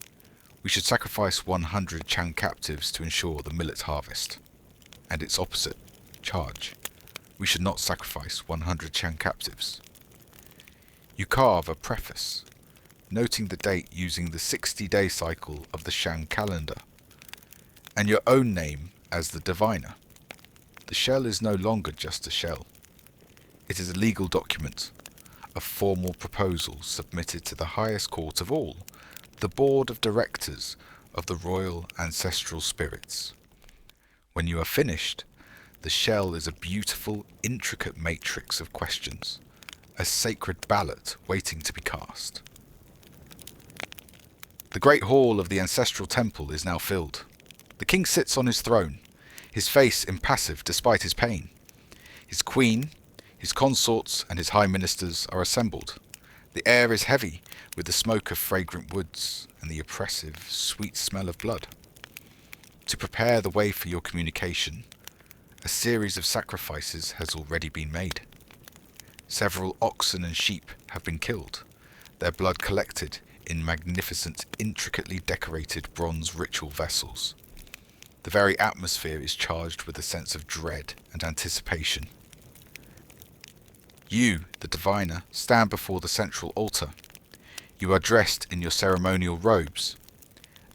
We should sacrifice 100 Chang captives to ensure the millet harvest. And its opposite. Charge. We should not sacrifice 100 Chang captives. You carve a preface, noting the date using the 60-day cycle of the Shang calendar, and your own name as the diviner. The shell is no longer just a shell. It is a legal document, a formal proposal submitted to the highest court of all, the board of directors of the royal ancestral spirits. When you are finished, the shell is a beautiful, intricate matrix of questions, a sacred ballot waiting to be cast. The great hall of the ancestral temple is now filled. The king sits on his throne, his face impassive despite his pain. His queen, his consorts and his high ministers are assembled. The air is heavy with the smoke of fragrant woods and the oppressive, sweet smell of blood. To prepare the way for your communication, a series of sacrifices has already been made. Several oxen and sheep have been killed, their blood collected in magnificent, intricately decorated bronze ritual vessels. The very atmosphere is charged with a sense of dread and anticipation. You, the diviner, stand before the central altar. You are dressed in your ceremonial robes.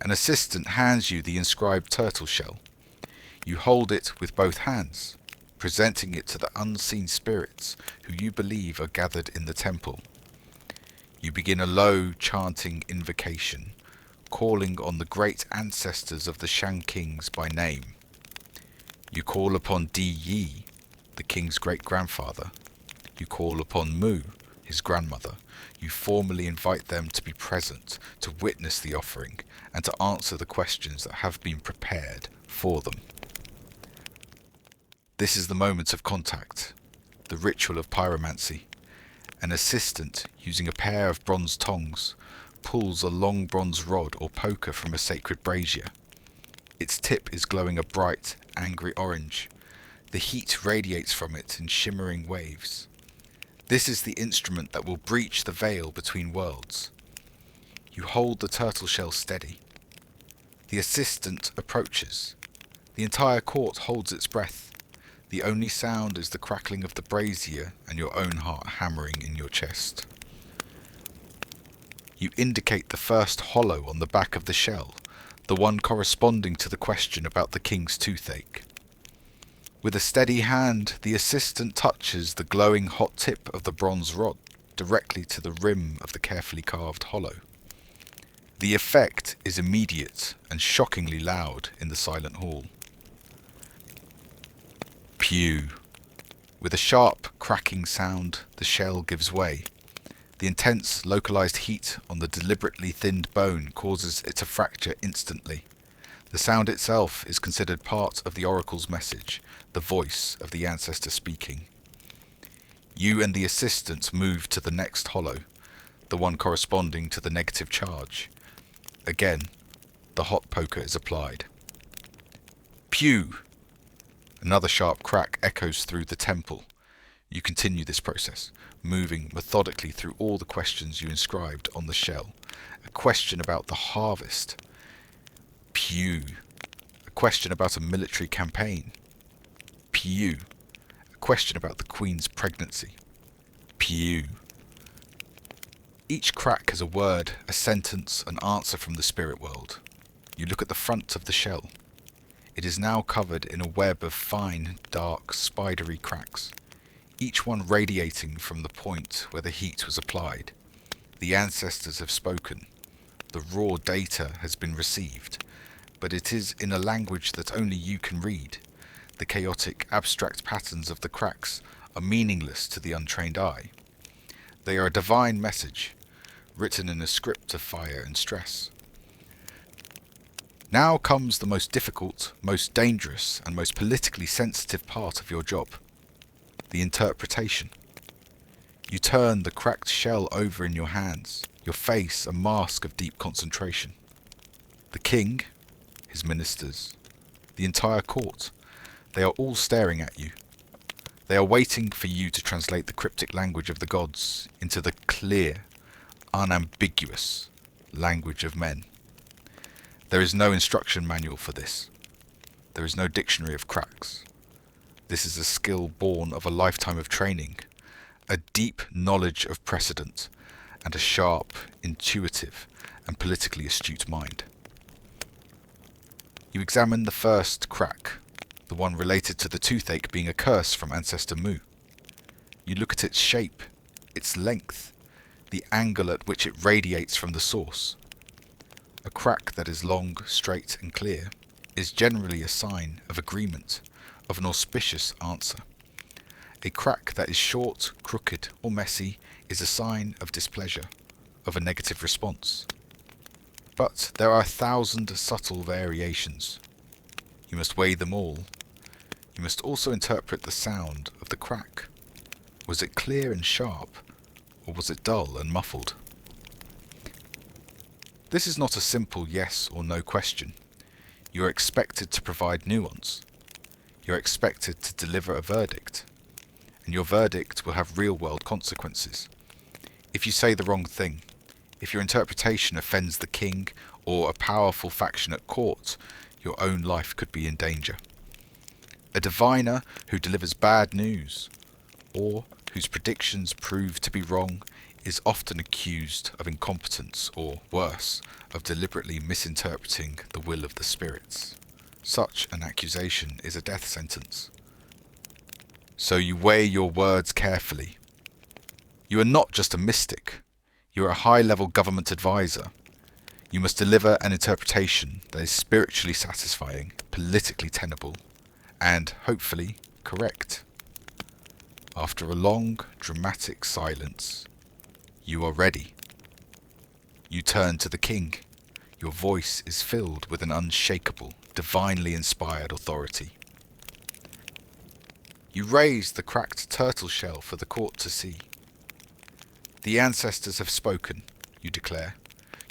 An assistant hands you the inscribed turtle shell. You hold it with both hands, presenting it to the unseen spirits who you believe are gathered in the temple. You begin a low, chanting invocation, calling on the great ancestors of the Shang kings by name. You call upon Di Yi, the king's great-grandfather. You call upon Mu, his grandmother. You formally invite them to be present, to witness the offering, and to answer the questions that have been prepared for them. This is the moment of contact, the ritual of pyromancy. An assistant, using a pair of bronze tongs, pulls a long bronze rod or poker from a sacred brazier. Its tip is glowing a bright, angry orange. The heat radiates from it in shimmering waves. This is the instrument that will breach the veil between worlds. You hold the turtle shell steady. The assistant approaches. The entire court holds its breath. The only sound is the crackling of the brazier and your own heart hammering in your chest. You indicate the first hollow on the back of the shell, the one corresponding to the question about the king's toothache. With a steady hand, the assistant touches the glowing hot tip of the bronze rod directly to the rim of the carefully carved hollow. The effect is immediate and shockingly loud in the silent hall. Pew! With a sharp, cracking sound, the shell gives way. The intense, localized heat on the deliberately thinned bone causes it to fracture instantly. The sound itself is considered part of the oracle's message, the voice of the ancestor speaking. You and the assistant move to the next hollow, the one corresponding to the negative charge. Again, the hot poker is applied. Pew! Another sharp crack echoes through the temple. You continue this process, moving methodically through all the questions you inscribed on the shell. A question about the harvest. Pew! A question about a military campaign. Pew! A question about the Queen's pregnancy. Pew! Each crack has a word, a sentence, an answer from the spirit world. You look at the front of the shell. It is now covered in a web of fine, dark, spidery cracks, each one radiating from the point where the heat was applied. The ancestors have spoken. The raw data has been received, but it is in a language that only you can read. The chaotic, abstract patterns of the cracks are meaningless to the untrained eye. They are a divine message, written in a script of fire and stress. Now comes the most difficult, most dangerous, and most politically sensitive part of your job: the interpretation. You turn the cracked shell over in your hands, your face a mask of deep concentration. The king, his ministers, the entire court, they are all staring at you. They are waiting for you to translate the cryptic language of the gods into the clear, unambiguous language of men. There is no instruction manual for this. There is no dictionary of cracks. This is a skill born of a lifetime of training, a deep knowledge of precedent, and a sharp, intuitive, and politically astute mind. You examine the first crack, the one related to the toothache being a curse from Ancestor Mu. You look at its shape, its length, the angle at which it radiates from the source. A crack that is long, straight, and clear is generally a sign of agreement, of an auspicious answer. A crack that is short, crooked, or messy is a sign of displeasure, of a negative response. But there are 1,000 subtle variations. You must weigh them all. You must also interpret the sound of the crack. Was it clear and sharp, or was it dull and muffled? This is not a simple yes or no question. You are expected to provide nuance. You are expected to deliver a verdict. And your verdict will have real-world consequences. If you say the wrong thing, if your interpretation offends the king or a powerful faction at court, your own life could be in danger. A diviner who delivers bad news, or whose predictions prove to be wrong, is often accused of incompetence or, worse, of deliberately misinterpreting the will of the spirits. Such an accusation is a death sentence. So you weigh your words carefully. You are not just a mystic. You are a high-level government advisor. You must deliver an interpretation that is spiritually satisfying, politically tenable, and, hopefully, correct. After a long, dramatic silence, you are ready. You turn to the king. Your voice is filled with an unshakable, divinely inspired authority. You raise the cracked turtle shell for the court to see. The ancestors have spoken, you declare,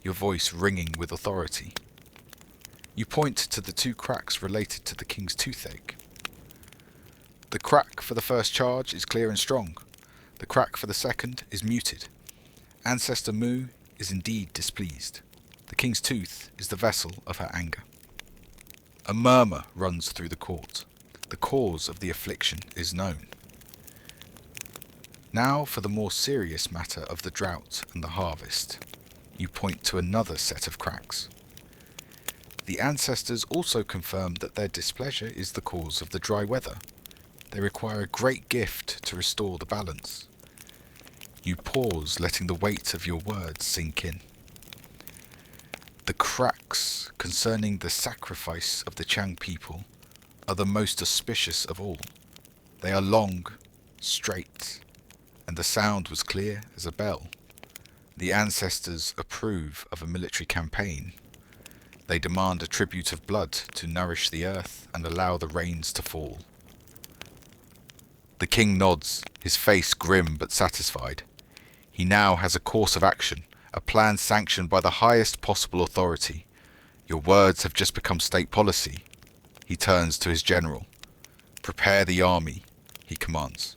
your voice ringing with authority. You point to the 2 cracks related to the king's toothache. The crack for the first charge is clear and strong. The crack for the second is muted. Ancestor Mu is indeed displeased. The king's tooth is the vessel of her anger. A murmur runs through the court. The cause of the affliction is known. Now for the more serious matter of the drought and the harvest. You point to another set of cracks. The ancestors also confirm that their displeasure is the cause of the dry weather. They require a great gift to restore the balance. You pause, letting the weight of your words sink in. The cracks concerning the sacrifice of the Chang people are the most auspicious of all. They are long, straight, and the sound was clear as a bell. The ancestors approve of a military campaign. They demand a tribute of blood to nourish the earth and allow the rains to fall. The king nods, his face grim but satisfied. He now has a course of action, a plan sanctioned by the highest possible authority. Your words have just become state policy. He turns to his general. Prepare the army, he commands.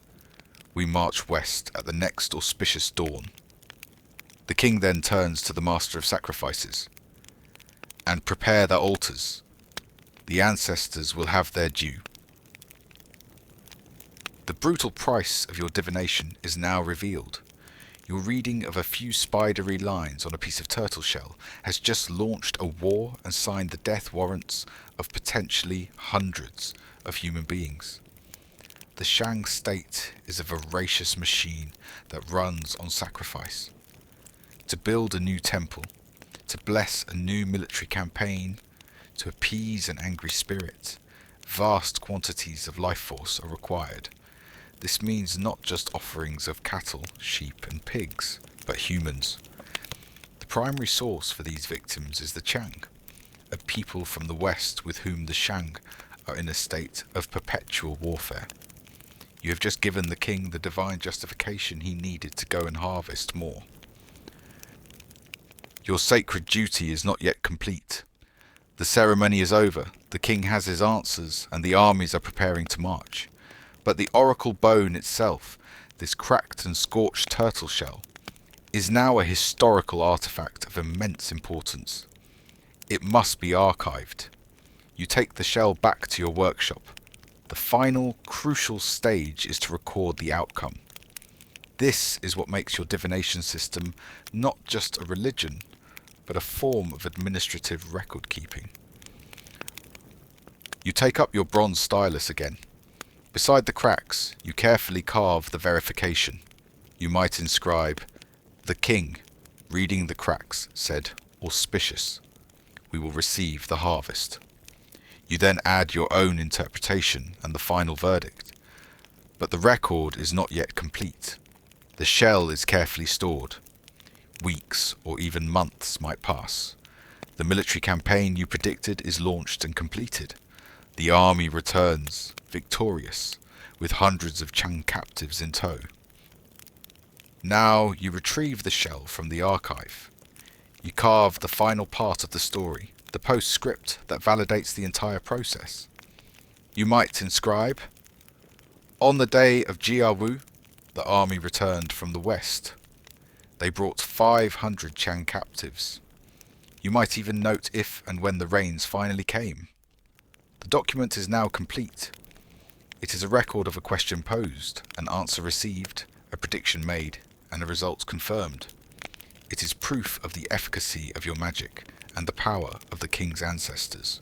We march west at the next auspicious dawn. The king then turns to the master of sacrifices. And prepare the altars. The ancestors will have their due. The brutal price of your divination is now revealed. Your reading of a few spidery lines on a piece of turtle shell has just launched a war and signed the death warrants of potentially hundreds of human beings. The Shang state is a voracious machine that runs on sacrifice. To build a new temple, to bless a new military campaign, to appease an angry spirit, vast quantities of life force are required. This means not just offerings of cattle, sheep and pigs, but humans. The primary source for these victims is the Chang, a people from the west with whom the Shang are in a state of perpetual warfare. You have just given the king the divine justification he needed to go and harvest more. Your sacred duty is not yet complete. The ceremony is over, the king has his answers, and the armies are preparing to march. But the oracle bone itself, this cracked and scorched turtle shell, is now a historical artifact of immense importance. It must be archived. You take the shell back to your workshop. The final, crucial stage is to record the outcome. This is what makes your divination system not just a religion, but a form of administrative record keeping. You take up your bronze stylus again. Beside the cracks, you carefully carve the verification. You might inscribe, "The king, reading the cracks, said, auspicious. We will receive the harvest." You then add your own interpretation and the final verdict. But the record is not yet complete. The shell is carefully stored. Weeks or even months might pass. The military campaign you predicted is launched and completed. The army returns, victorious, with hundreds of Chang captives in tow. Now you retrieve the shell from the archive. You carve the final part of the story, the postscript that validates the entire process. You might inscribe, "On the day of Jiawu, the army returned from the west. They brought 500 Chang captives." You might even note if and when the rains finally came. The document is now complete. It is a record of a question posed, an answer received, a prediction made, and a result confirmed. It is proof of the efficacy of your magic and the power of the king's ancestors.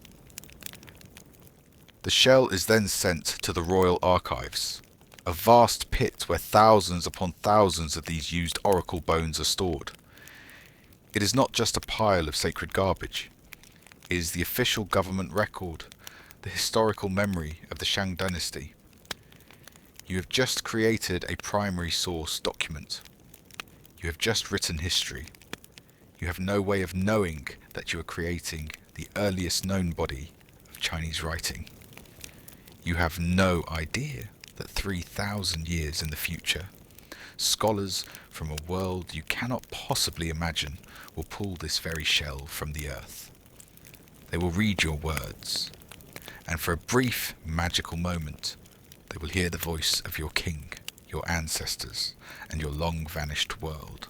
The shell is then sent to the royal archives, a vast pit where thousands upon thousands of these used oracle bones are stored. It is not just a pile of sacred garbage. It is the official government record, the historical memory of the Shang dynasty. You have just created a primary source document. You have just written history. You have no way of knowing that you are creating the earliest known body of Chinese writing. You have no idea that 3,000 years in the future, scholars from a world you cannot possibly imagine will pull this very shell from the earth. They will read your words, and for a brief magical moment, they will hear the voice of your king, your ancestors, and your long vanished world.